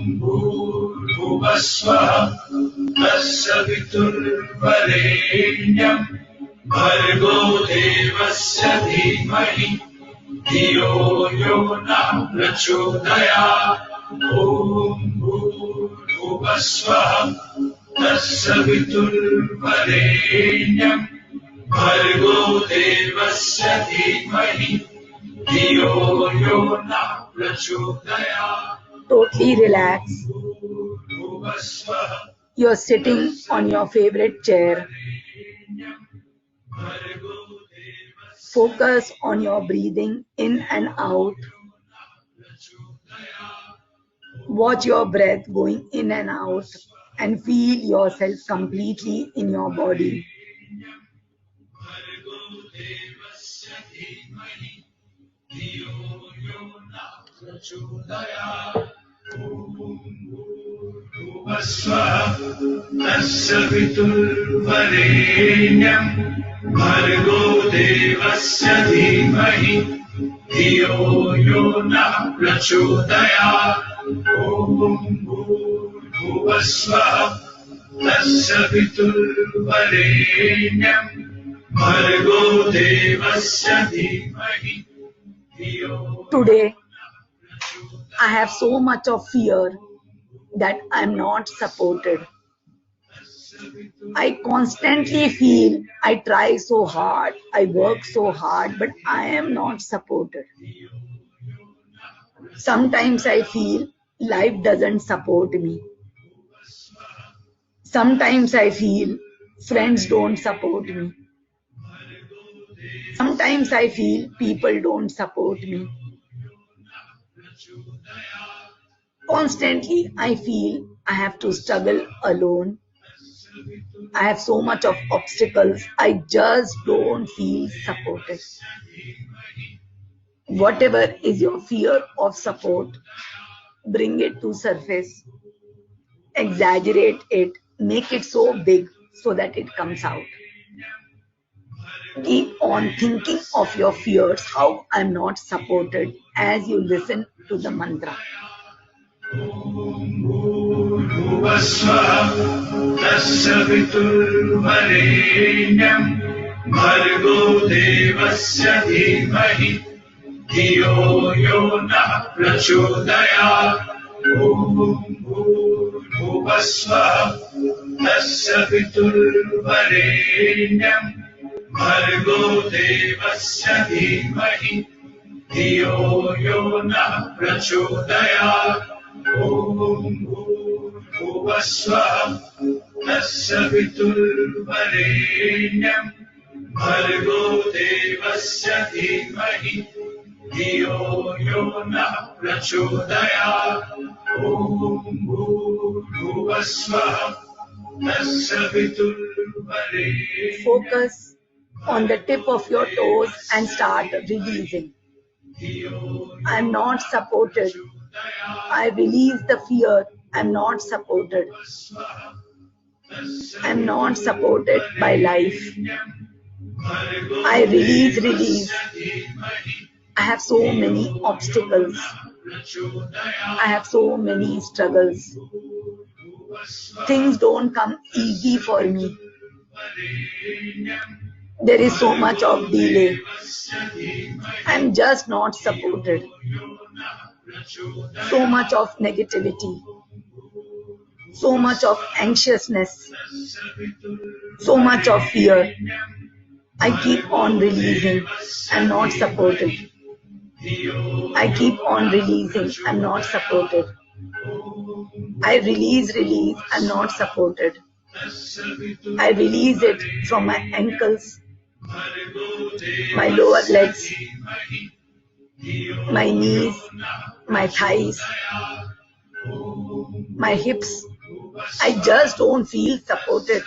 bhurbhuvasvaha भूर्भुवस्वः तत्सवितुर्वरेण्यम् भर्गो देवस्य धीमहि धियो यो नः प्रचोदयात्. Totally relax. भूर्भुवस्वः You're sitting on your favorite chair. भर्गो देवस्य Focus on your breathing in and out. Watch your breath going in and out and feel yourself completely in your body. भर्गो देवस्य धीमहि धियो यो नः प्रचोदयात्. भूर्भुवस्वः तत्सवितुर्वरेण्यम् भर्गो देवस्य धीमहि धियो यो नः प्रचोदयात्. भूर्भुवस्वः तत्सवितुर्वरेण्यम् भर्गो देवस्य धीमहि धियो. Today, I have so much of fear that I'm not supported. I constantly feel I try so hard, I work so hard, but I am not supported. Sometimes I feel life doesn't support me. Sometimes I feel friends don't support me. Sometimes I feel people don't support me. Constantly I feel I have to struggle alone. I have so much of obstacles, I just don't feel supported. Whatever is your fear of support, bring it to surface. Exaggerate it, make it so big so that it comes out. Keep on thinking of your fears, how I'm not supported, as you listen to the mantra. भूर्भुवस्वः तत्सवितुर्वरेण्यम् भर्गो देवस्य धीमहि धियो यो नः प्रचोदयात्. भूर्भुवस्वः तत्सवितुर्वरेण्यम् भर्गो देवस्य धीमहि धियो यो नः प्रचोदयात्. भूर्भुवस्वः तत्सवितुर्वरेण्यम् भर्गो देवस्य धीमहि धियो यो नः प्रचोदयात्. भूर्भुवस्वः तत्सवितुर्वरेण्यम्. Focus on the tip of your toes and start releasing. I'm not supported. I release the fear. I'm not supported. I'm not supported by life. I release. I have so many obstacles. I have so many struggles. Things don't come easy for me. There is so much of delay. I'm just not supported. So much of negativity. So much of anxiousness. So much of fear. I keep on releasing. I'm not supported. I keep on releasing. I'm not supported. I release. I'm not supported. I release it from my ankles, my lower legs, my knees, my thighs, my hips. I just don't feel supported.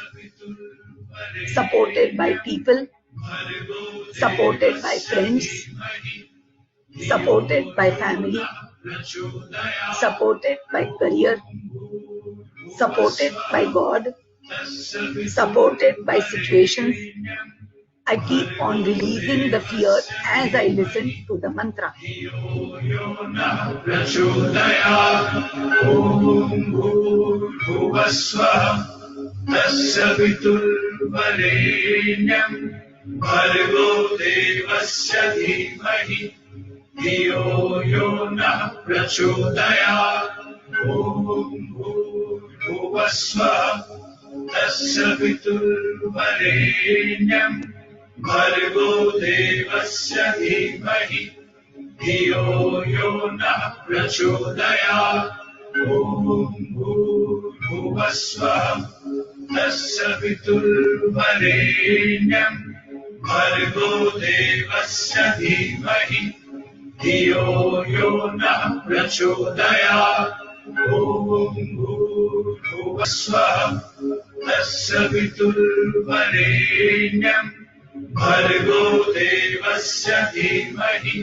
Supported by people, supported by friends, supported by family, supported by career, supported by God, supported by situations. I keep on releasing the fear as I listen to the mantra. भर्गो देवस्य धीमहि धियो यो नः प्रचोदयात्. भूर्भुवस्वः तस्य पितुर्वरेण्यं भर्गो देवस्य धीमहि धियो यो नः प्रचोदयात् ॐ भूर्भुवस्वः तस्य पितुर्वरेण्यं भर्गो देवस्य धीमहि धियो यो नः प्रचोदयात् ॐ भूर्भुवस्वः तस्य पितुर्वरेण्यं भर्गो देवस्य धीमहि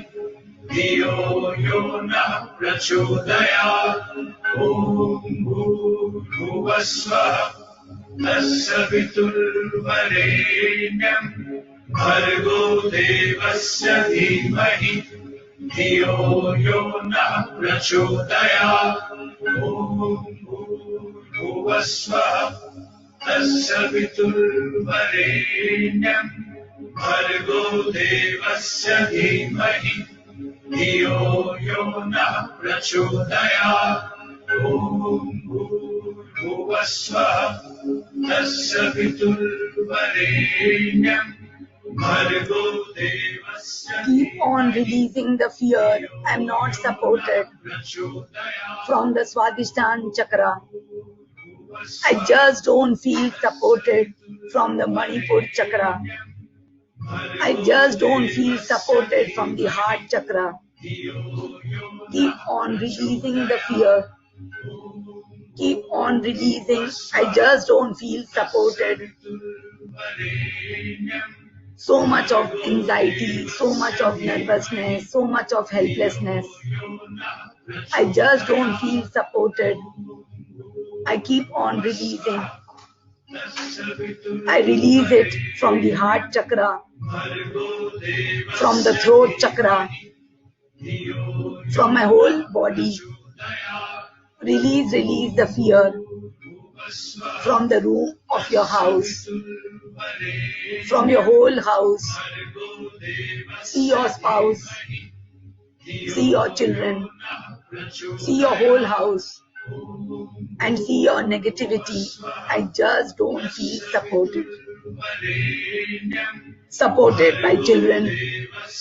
धियो यो नः प्रचोदयात् ॐ भूर्भुवस्वः तस्य पितुर्वरेण्यं भर्गो देवस्य धीमहि धियो यो नः प्रचोदयात् ॐ भूर्भुवस्वः तस्य पितुर्वरेण्यं भर्गो देवस्य धीमहि धियो यो नः प्रचोदयात् ॐ भूर्भुवस्वः तस्य पितुर्वरेण्यं भर्गो देवस्य Keep on releasing the fear. I'm not supported from the Swadhisthana Chakra. I just don't feel supported from the Manipur Chakra. I just don't feel supported from the Heart Chakra. Keep on releasing the fear. Keep on releasing. I just don't feel supported. So much of anxiety, so much of nervousness, so much of helplessness. I just don't feel supported. I keep on releasing. I release it from the Heart Chakra, from the Throat Chakra, from my whole body. Release the fear from the room of your house, from your whole house. See your spouse, see your children, see your whole house, and see your negativity. I just don't feel supported. Supported by children,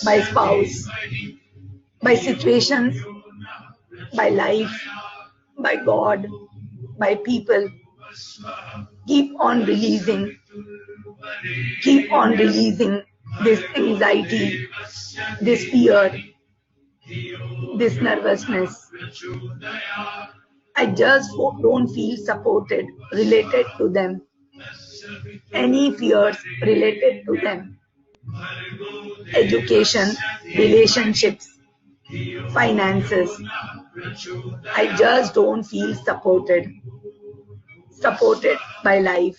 by spouse, by situations, by life, by God, by people. Keep on releasing. Keep on releasing this anxiety, this fear, this nervousness. I just don't feel supported related to them. Any fears related to them. Education, relationships, finances. I just don't feel supported. Supported by life.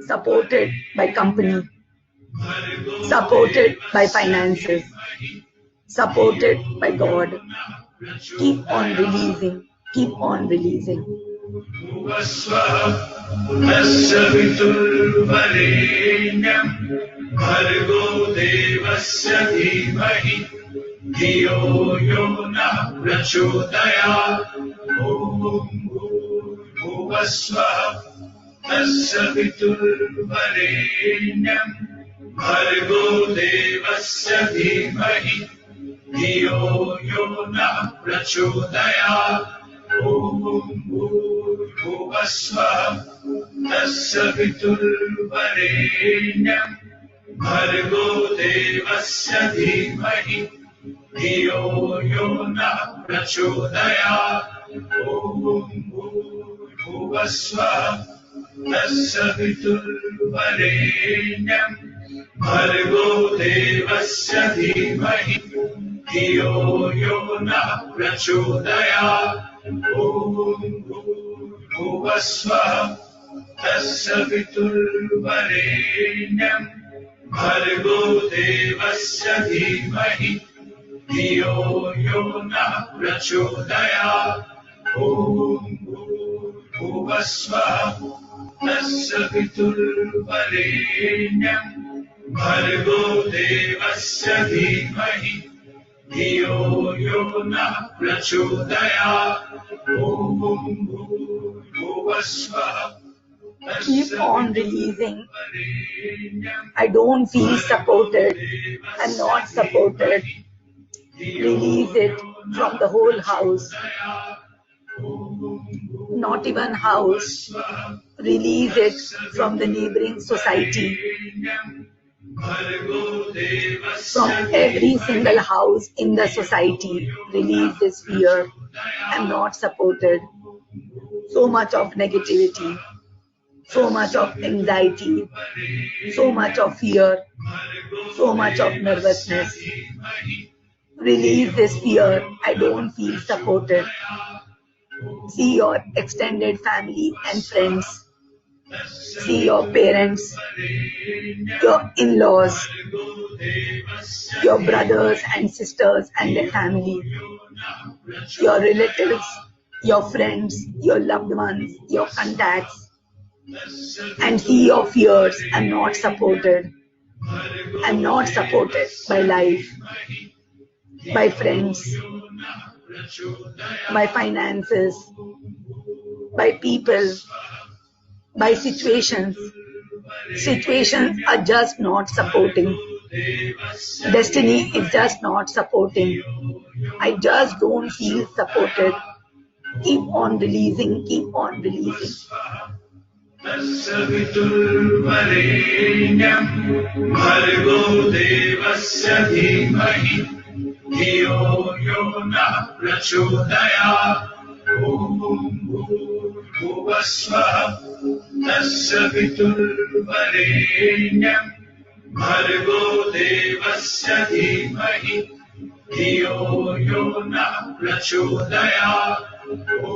Supported by company. Supported by finances. Supported by God. Keep on releasing. Keep on releasing. तस्य पितुर्वरेण्यं भर्गो देवस्य धीमहि धियो यो नः प्रचोदयात् ॐ भूर्भुवस्वः तस्य पितुर्वरेण्यं भर्गो देवस्य धीमहि धियो यो नः प्रचोदयात् ॐ भूर्भुवस्वः तस्य पितुर्वरेण्यं भर्गो देवस्य धीमहि धियो यो नः प्रचोदयात् ॐ भूर्भुवस्वः तस्य पितुर्वरेण्यं भर्गो देवस्य धीमहि धियो यो नः प्रचोदयात् ॐ भूर्भुवस्वः तस्य पितुर्वरेण्यं भर्गो देवस्य धीमहि धियो यो नः प्रचोदयात् ॐ भूर्भुवस्वः तस्य पितुर्वरेण्यं भर्गो देवस्य धीमहि धियो यो नः प्रचोदयात् ॐ Keep on releasing. I don't feel supported. I'm not supported. Release it from the whole house. Not even house. Release it from the neighboring society. From every single house in the society. Release this fear. I'm not supported. So much of negativity. So much of anxiety. So much of fear. So much of nervousness. Release this fear. I don't feel supported. See your extended family and friends. See your parents, your in-laws, your brothers and sisters and their family, your relatives, your friends, your loved ones, your contacts, and see your fears. I'm not supported. I'm not supported by life, by friends, by finances, by people, by situations. Situations are just not supporting. Destiny is just not supporting. I just don't feel supported. Keep on releasing, keep on releasing. तस्य वितुर्वरेण्यं भर्गो देवस्य धीमहि धियो यो नः प्रचोदयात् ॐ भूर्भुवः स्वः तस्य वितुर्वरेण्यं भर्गो देवस्य धीमहि धियो यो नः प्रचोदयात् ॐ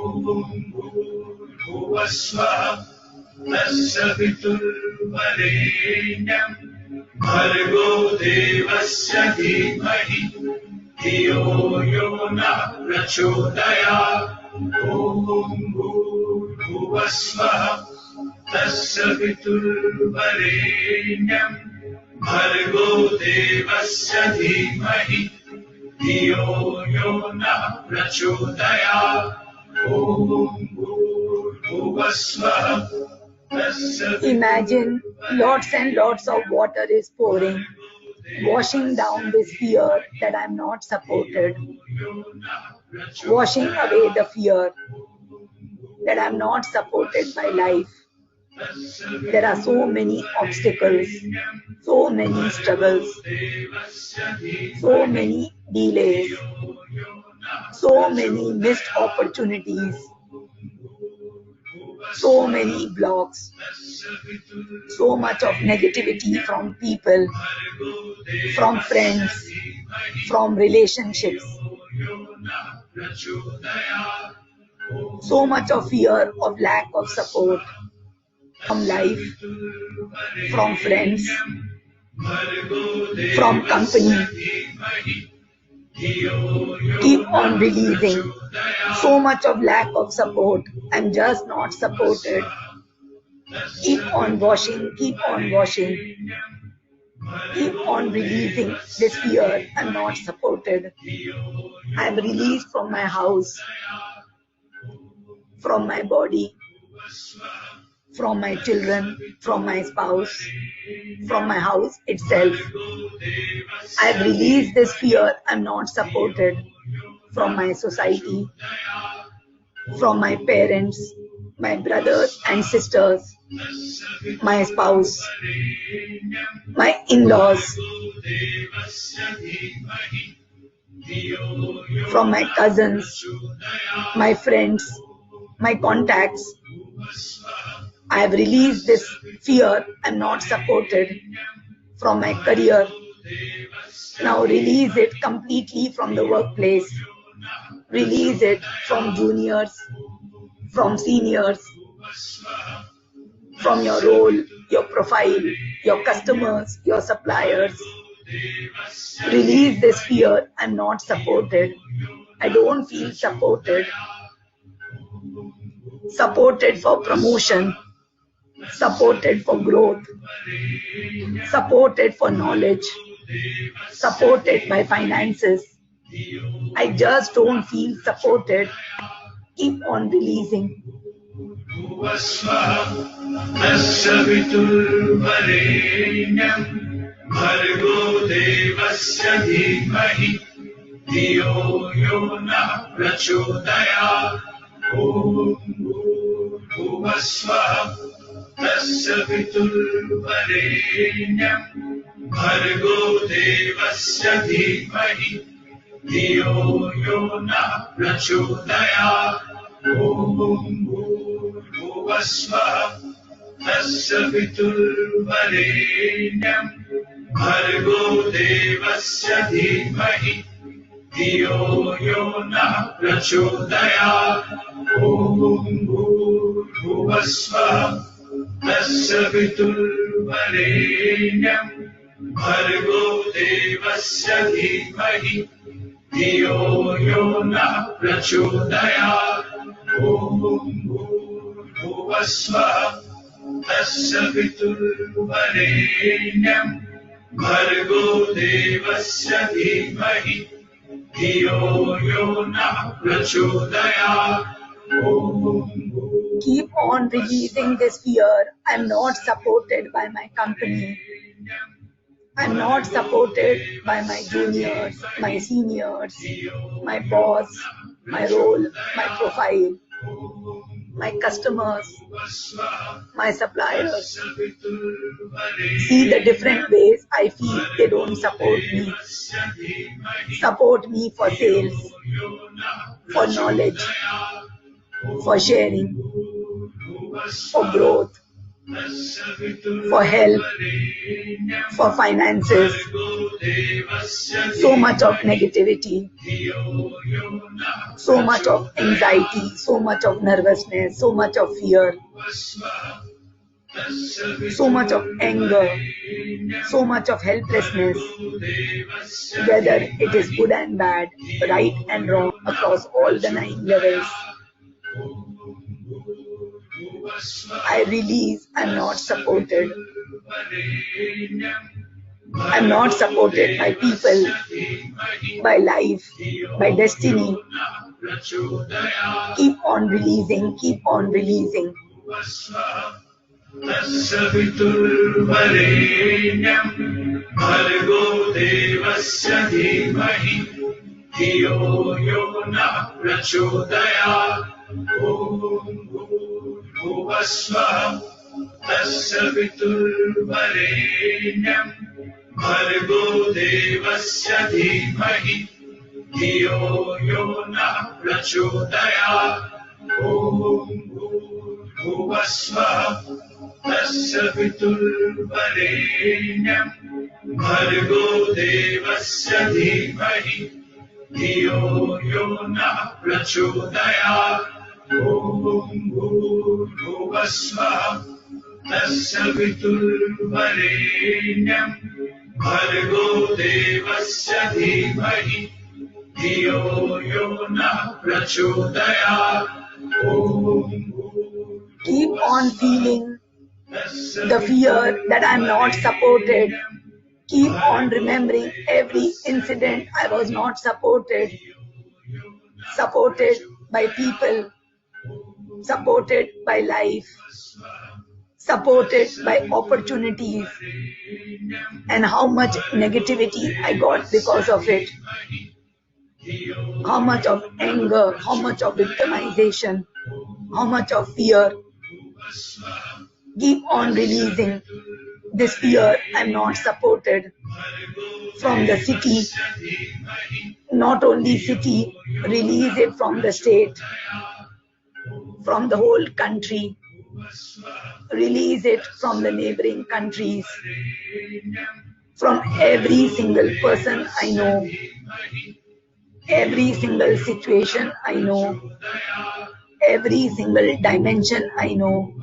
भूर्भुवः स्वः तस्य वितुर्वरेण्यं भर्गो देवस्य धीमहि धियो यो नः प्रचोदयात् ॐ भूर्भुवः स्वः तस्य Imagine lots and lots of water is pouring, washing down this fear that I'm not supported, washing away the fear that I'm not supported by life. There are so many obstacles, so many struggles, so many delays, so many missed opportunities, so many blocks, so much of negativity from people, from friends, from relationships, so much of fear of lack of support from life, from friends, from company. Keep on releasing. So much of lack of support. I'm just not supported. Keep on washing, keep on washing. Keep on releasing this fear. I'm not supported. I'm released from my house, from my body, from my children, from my spouse, from my house itself. I've released this fear. I'm not supported from my society, from my parents, my brothers and sisters, my spouse, my in-laws, from my cousins, my friends, my contacts. I have released this fear. I'm not supported from my career. Now release it completely from the workplace. Release it from juniors, from seniors, from your role, your profile, your customers, your suppliers. Release this fear. I'm not supported. I don't feel supported. Supported for promotion, supported for growth, supported for knowledge, supported by finances. I just don't feel supported. Keep on releasing. भुवस्वः तस्य पितुर्वरेण्यं भर्गो देवस्य धीमहि धियो यो नः प्रचोदयात् ॐ भूर्भुवस्वः तस्य पितुर्वरेण्यं भर्गो देवस्य धीमहि धियो यो नः प्रचोदयात् ॐ भूर्भुवस्वः तस्य पितुर्वरेण्यं भर्गो देवस्य धीमहि धियो यो नः प्रचोदयात् ॐ भूर्भुवस्वः तस्य पितुर्वरेण्यं भर्गो देवस्य धीमहि धियो यो नः प्रचोदयात् ॐ भूर्भुवस्वः तस्य पितुर्वरेण्यं भर्गो देवस्य धीमहि धियो यो नः प्रचोदयात् ॐ Keep on releasing this fear. I'm not supported by my company. I'm not supported by my juniors, my seniors, my boss, my role, my profile, my customers, my suppliers. See the different ways I feel they don't support me. Support me for sales, for knowledge, for sharing, for growth, for health, for finances. So much of negativity, so much of anxiety, so much of nervousness, so much of fear, so much of anger, so much of helplessness, whether it is good and bad, right and wrong, across all the 9 levels. I release. I'm not supported. I'm not supported by people, by life, by destiny. Keep on releasing, keep on releasing. तस्य पितुर्वरेण्यं भर्गो देवस्य धीमहि धियो यो नः प्रचोदयात् ॐ भूर्भुवस्वः तस्य पितुर्वरेण्यं भर्गो देवस्य धीमहि धियो यो नः प्रचोदयात् ॐ भूर्भुवस्वः तस्य पितुर्वरेण्यं भर्गो देवस्य धीमहि धियो यो नः प्रचोदयात् ॐ भूर्भुवस्वः तस्य पितुर्वरेण्यं भर्गो देवस्य धीमहि धियो यो नः प्रचोदयात् ॐ Keep on feeling the fear that I'm not supported. Keep on remembering every incident I was not supported. Supported by people, supported by life, supported by opportunities, and how much negativity I got because of it. How much of anger, how much of victimization, how much of fear. Keep on releasing this fear. I'm not supported from the city. Not only city, release it from the state, from the whole country. Release it from the neighboring countries, from every single person I know, every single situation I know, every single dimension I know,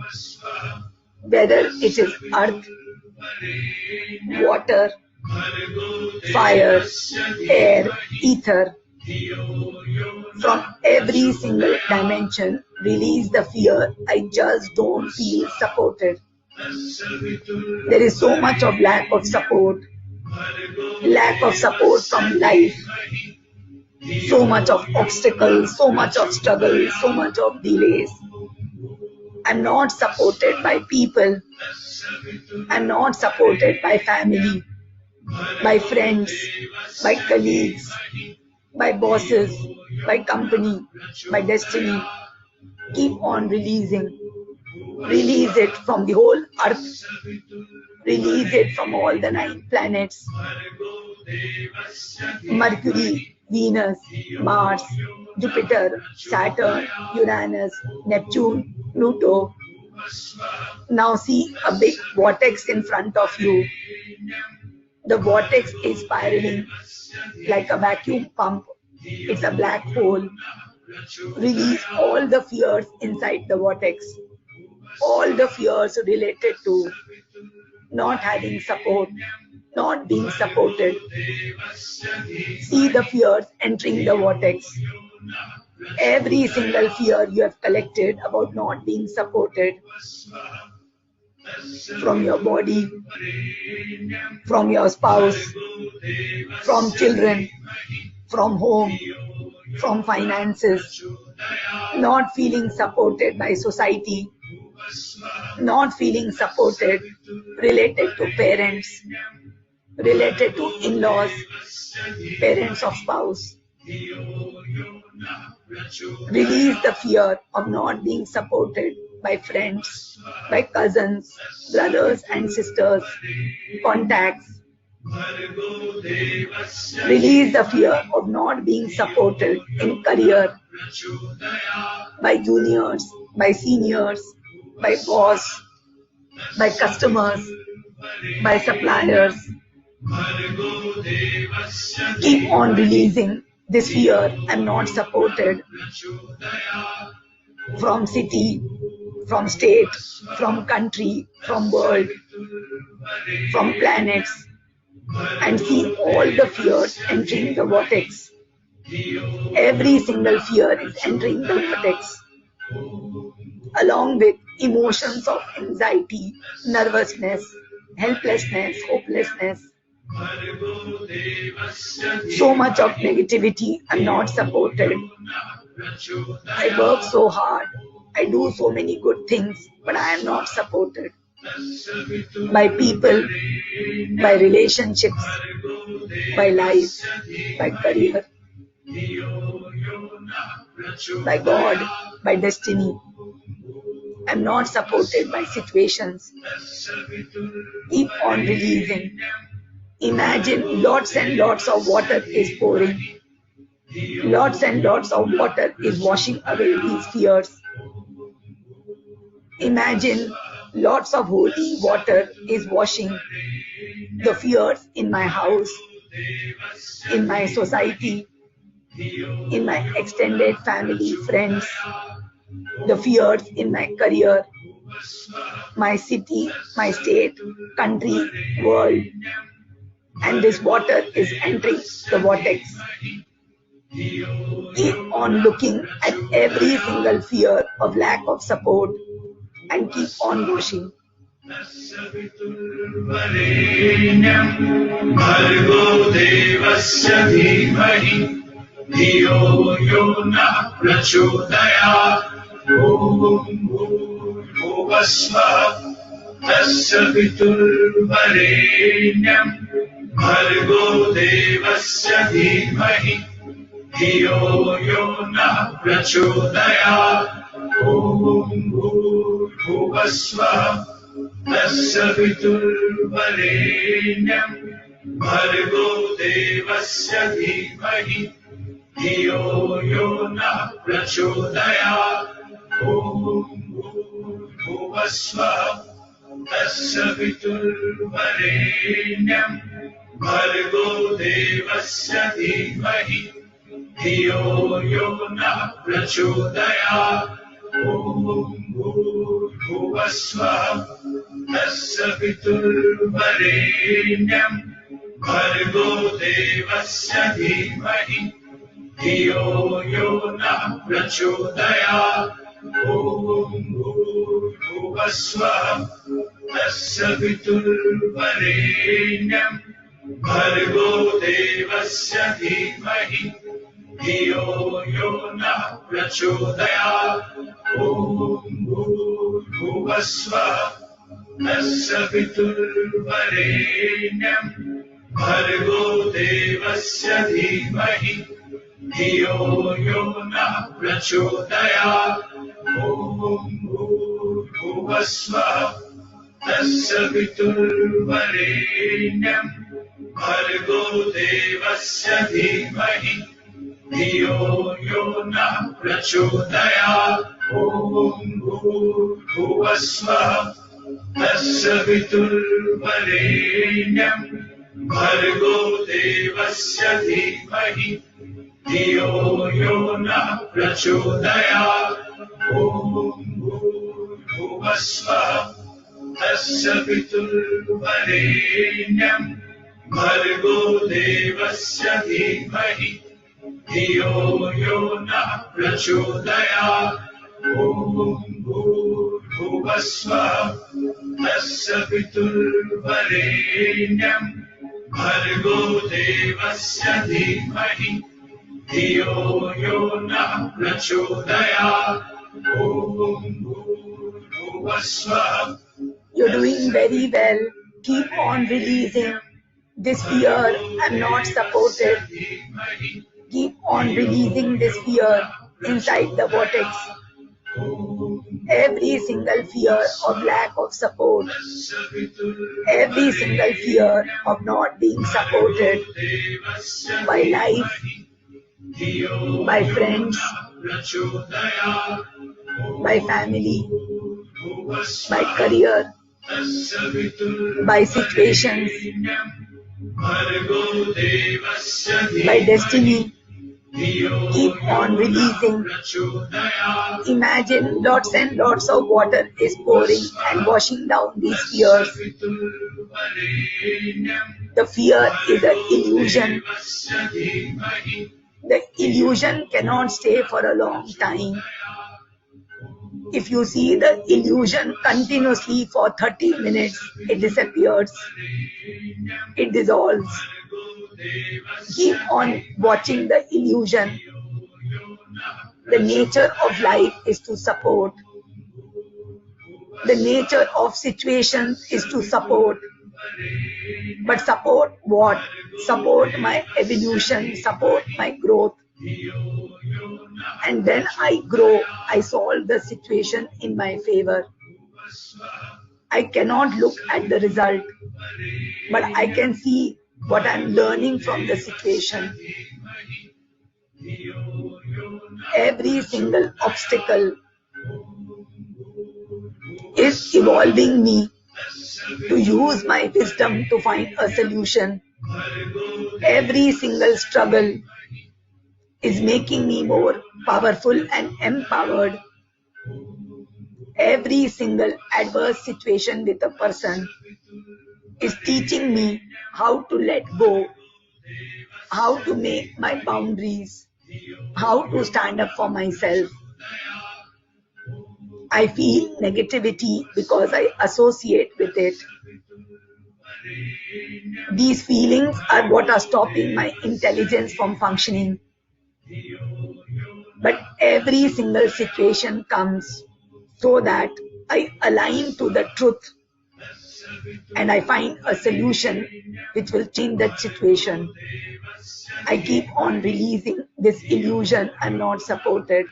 whether it is earth, water, fire, air, ether. From every single dimension, release the fear. I just don't feel supported. There is so much of lack of support from life, so much of obstacles, so much of struggle, so much of delays. I'm not supported by people. I'm not supported by family, by friends, by colleagues, by bosses, by company, by destiny. Keep on releasing. Release it from the whole earth. Release it from all the 9 planets. Mercury, Venus, Mars, Jupiter, Saturn, Uranus, Neptune, Pluto. Now see a big vortex in front of you. The vortex is spiraling like a vacuum pump. It's a black hole. Release all the fears inside the vortex. All the fears related to not having support, not being supported. See the fears entering the vortex. Every single fear you have collected about not being supported from your body, from your spouse, from children, from home, from finances, not feeling supported by society, not feeling supported related to parents, related to in-laws, parents of spouse. Release the fear of not being supported by friends, by cousins, brothers and sisters, contacts. Release the fear of not being supported in career by juniors, by seniors, by boss, by customers, by suppliers. Keep on releasing this fear. I'm not supported from city, from state, from country, from world, from planets, and see all the fears entering the vortex. Every single fear is entering the vortex, along with emotions of anxiety, nervousness, helplessness, hopelessness. So much of negativity. I'm not supported. I work so hard. I do so many good things, but I am not supported by people, by relationships, by life, by career, by God, by destiny. I'm not supported by situations. Keep on releasing. Imagine lots and lots of water is pouring. Lots and lots of water is washing away these fears. Imagine lots of holy water is washing the fears in my house, in my society, in my extended family, friends, the fears in my career, my city, my state, country, world. And this water is entering the vortex. Keep on looking at every single fear of lack of support and keep on washing. भर्गो देवस्य धीमहि धियो यो नः प्रचोदयात् ॐ भूर्भुवस्वः तस्य वितुर्वरेण्यं भर्गो देवस्य धीमहि धियो यो नः प्रचोदयात् ॐ भूर्भुवस्वः तस्य वितुर्वरेण्यं भर्गो देवस्य धीमहि धियो यो नः प्रचोदयात् ॐ भूर्भुवस्वः तस्य वितुर्वरेण्यं भर्गो देवस्य धीमहि धियो यो नः प्रचोदयात् ॐ भूर्भुवस्वः तस्य वितुर्वरेण्यं भर्गो देवस्य धीमहि धियो यो नः प्रचोदयात् ॐ भुवस्वः तस्य पितुर्वरेण्यं भर्गो देवस्य धीमहि धियो यो नः प्रचोदयात् ॐ भूर्भुवस्वः तस्य पितुर्वरेण्यं भर्गो देवस्य धीमहि धियो यो नः प्रचोदयात् ॐ भूर्भुवस्वः तस्य पितुर्वरेण्यं भर्गो देवस्य धीमहि धियो यो नः प्रचोदयात् ॐ भूर्भुवस्वः तस्य पितुर्वरेण्यं भर्गो देवस्य धीमहि धियो यो नः प्रचोदयात् ॐ भूर्भुवस्वः तस्य पितुर्वरेण्यं भर्गो देवस्य धीमहि धियो यो नः प्रचोदयात् ॐ भूर्भुवस्वः. You're doing very well. Keep on releasing this fear. I'm not supported. Keep on releasing this fear inside the vortex. Every single fear of lack of support, every single fear of not being supported by life, by friends, by family, by career, by situations, by destiny. Keep on releasing. Imagine lots and lots of water is pouring and washing down these fears. The fear is an illusion. The illusion cannot stay for a long time. If you see the illusion continuously for 30 minutes, it disappears. It dissolves. Keep on watching the illusion. The nature of life is to support. The nature of situations is to support. But support what? Support my evolution, support my growth. And then I grow, I solve the situation in my favor. I cannot look at the result, but I can see what I'm learning from the situation. Every single obstacle is evolving me to use my wisdom to find a solution. Every single struggle is making me more powerful and empowered. Every single adverse situation with a person is teaching me how to let go, how to make my boundaries, how to stand up for myself. I feel negativity because I associate with it. These feelings are what are stopping my intelligence from functioning. But every single situation comes so that I align to the truth and I find a solution which will change that situation. I keep on releasing this illusion I'm not supported.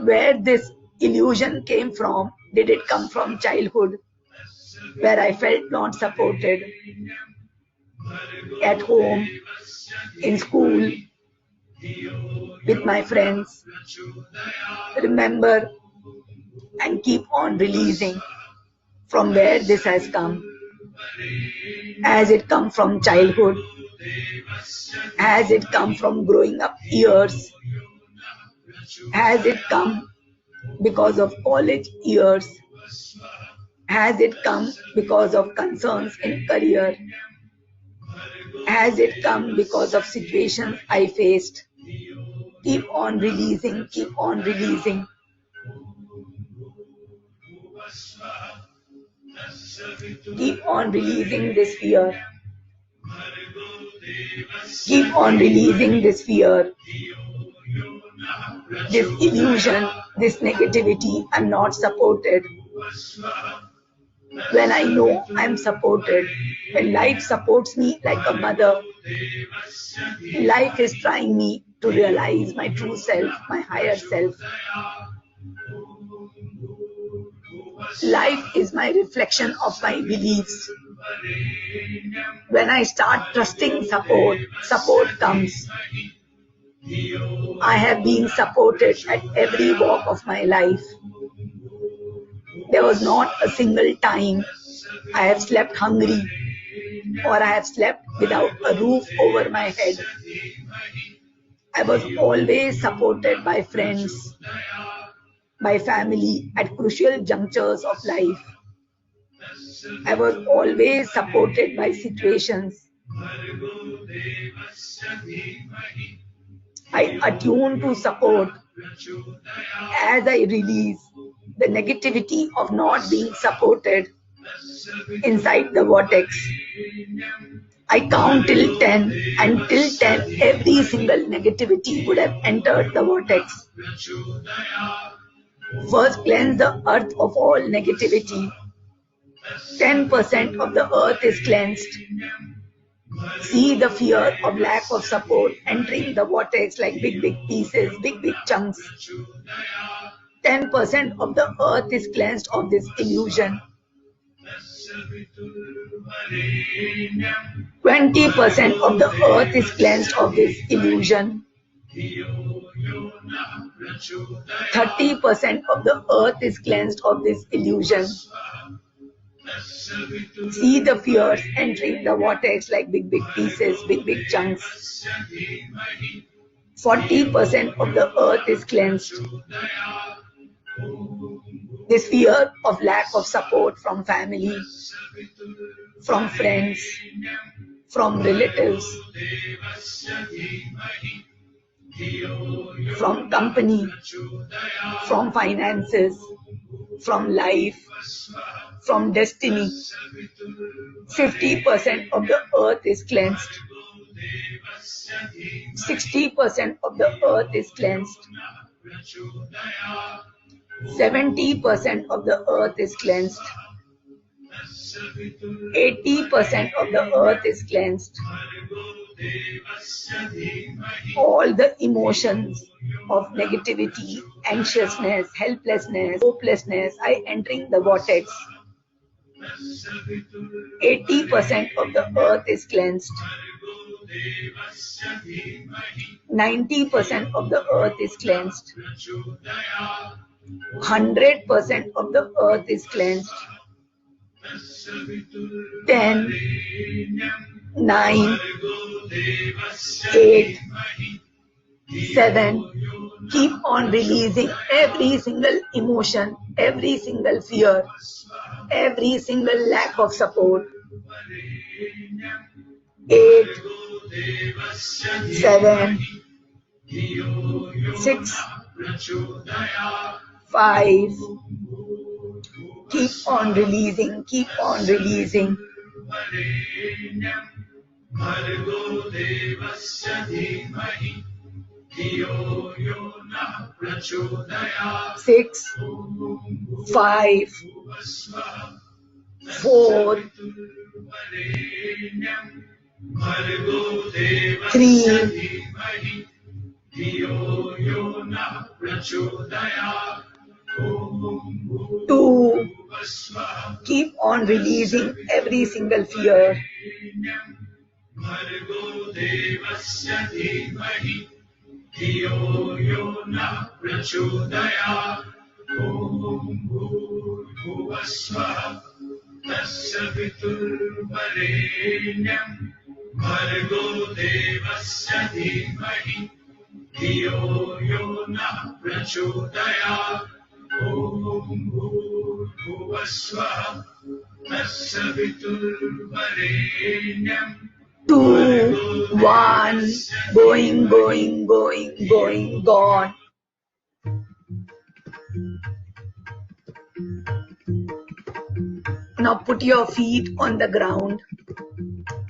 Where this illusion came from? Did it come from childhood, where I felt not supported? At home, in school, with my friends? Remember and keep on releasing from where this has come. Has it come from childhood? Has it come from growing up years? Has it come because of college years? Has it come because of concerns in career? Has it come because of situations I faced? Keep on releasing, keep on releasing. Keep on releasing this fear. Keep on releasing this fear. this illusion, this negativity, I'm not supported. When I know I'm supported, when life supports me like a mother, life is trying me to realize my true self, my higher self. Life is my reflection of my beliefs. When I start trusting support, support comes. I have been supported at every walk of my life. There was not a single time I have slept hungry or I have slept without a roof over my head. I was always supported by friends, by family at crucial junctures of life. I was always supported by situations. I attune to support as I release the negativity of not being supported inside the vortex. I count till 10, and till 10 every single negativity would have entered the vortex. First cleanse the earth of all negativity. 10% of the earth is cleansed. See the fear of lack of support entering the vortex like big pieces, big chunks. 10% of the earth is cleansed of this illusion. 20% of the earth is cleansed of this illusion. 30% of the earth is cleansed of this illusion. See the fears entering the vortex like big pieces, big chunks. 40% of the earth is cleansed. This fear of lack of support from family, from friends, from relatives, from company, from finances, from life, from destiny. 50% of the earth is cleansed. 60% of the earth is cleansed. 70% of the earth is cleansed. 80% of the earth is cleansed. All the emotions of negativity, anxiousness, helplessness, hopelessness are entering the vortex. 80% of the earth is cleansed. 90% of the earth is cleansed. 100% of the earth is cleansed. 10, 9, 8, 7. Keep on releasing every single emotion, every single fear, every single lack of support. 8, 7, 6, 5. Keep on releasing, keep on releasing. 6, 5, 4, 3, 2. Keep on releasing every single fear. 2, 1. Going, gone. Now put your feet on the ground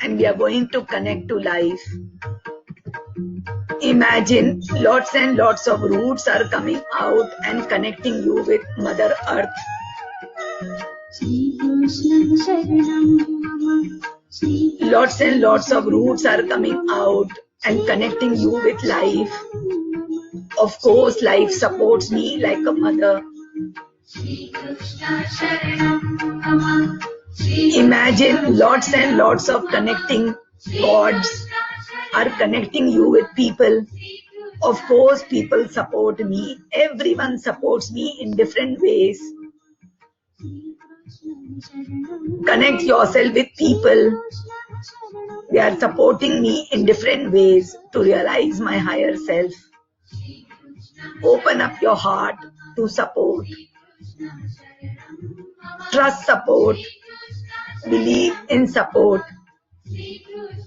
and we are going to connect to life. Imagine lots and lots of roots are coming out and connecting you with Mother Earth. Lots and lots of roots are coming out and connecting you with life. Of course, life supports me like a mother. Imagine lots and lots of connecting cords are connecting you with people. Of course, people support me. Everyone supports me in different ways. Connect yourself with people. They are supporting me in different ways to realize my higher self. Open up your heart to support. Trust support. Believe in support.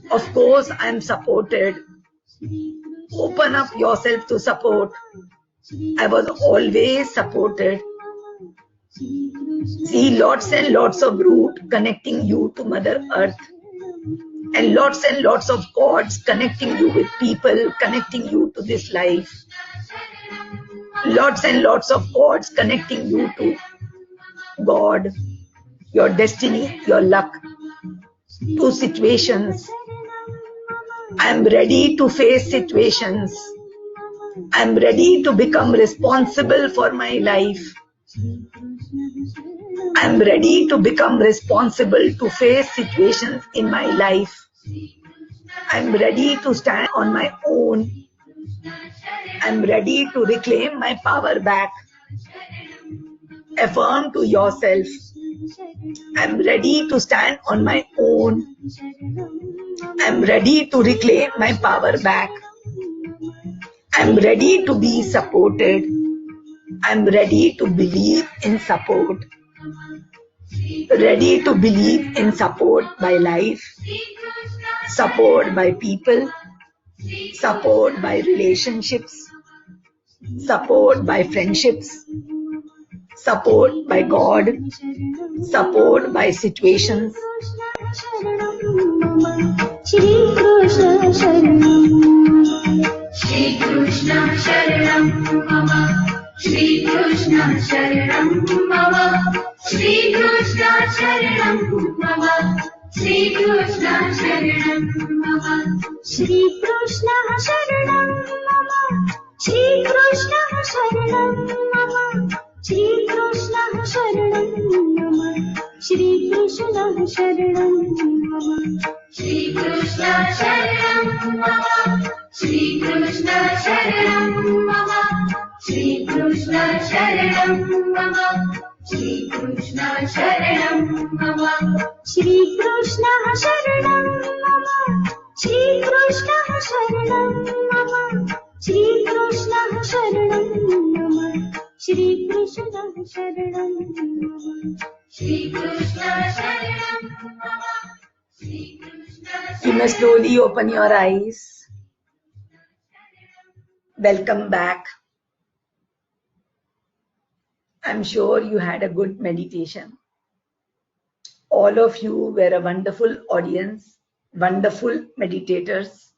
Of course, I am supported. Open up yourself to support. I was always supported. See lots and lots of root connecting you to Mother Earth. And lots of cords connecting you with people, connecting you to this life. Lots and lots of cords connecting you to God, your destiny, your luck, to situations. I am ready to face situations. I am ready to become responsible for my life. I am ready to become responsible to face situations in my life. I am ready to stand on my own. I am ready to reclaim my power back. Affirm to yourself, I am ready to stand on my own. I am ready to reclaim my power back. I am ready to be supported. I am ready to believe in support. Ready to believe in support by life, support by people, support by relationships, support by friendships, support by God, support by situations. Shri Krishna Sharanam, Shri Krishna Sharanam Mama, Shri Krishna Sharanam Mama, Shri Krishna Sharanam Mama, Shri Krishna Sharanam Mama, Shri Krishna Sharanam Mama, Shri Krishna Sharanam Mama, Shri Krishna Sharanam Mama, Shri Krishna Sharanam Mama, Shri Krishna Sharanam Mama, Shri Krishna Sharanam Mama, Shri Krishna Sharanam Mama, Shri Krishna Sharanam Mama, Shri Krishna Sharanam Mama, Shri Krishna Sharanam Mama, Shri Krishna Sharanam Mama, Shri Krishna Sharanam Mama, Shri Krishna Sharanam Mama, Shri Krishna. You must slowly open your eyes. Welcome back. I'm sure you had a good meditation. All of you were a wonderful audience, wonderful meditators.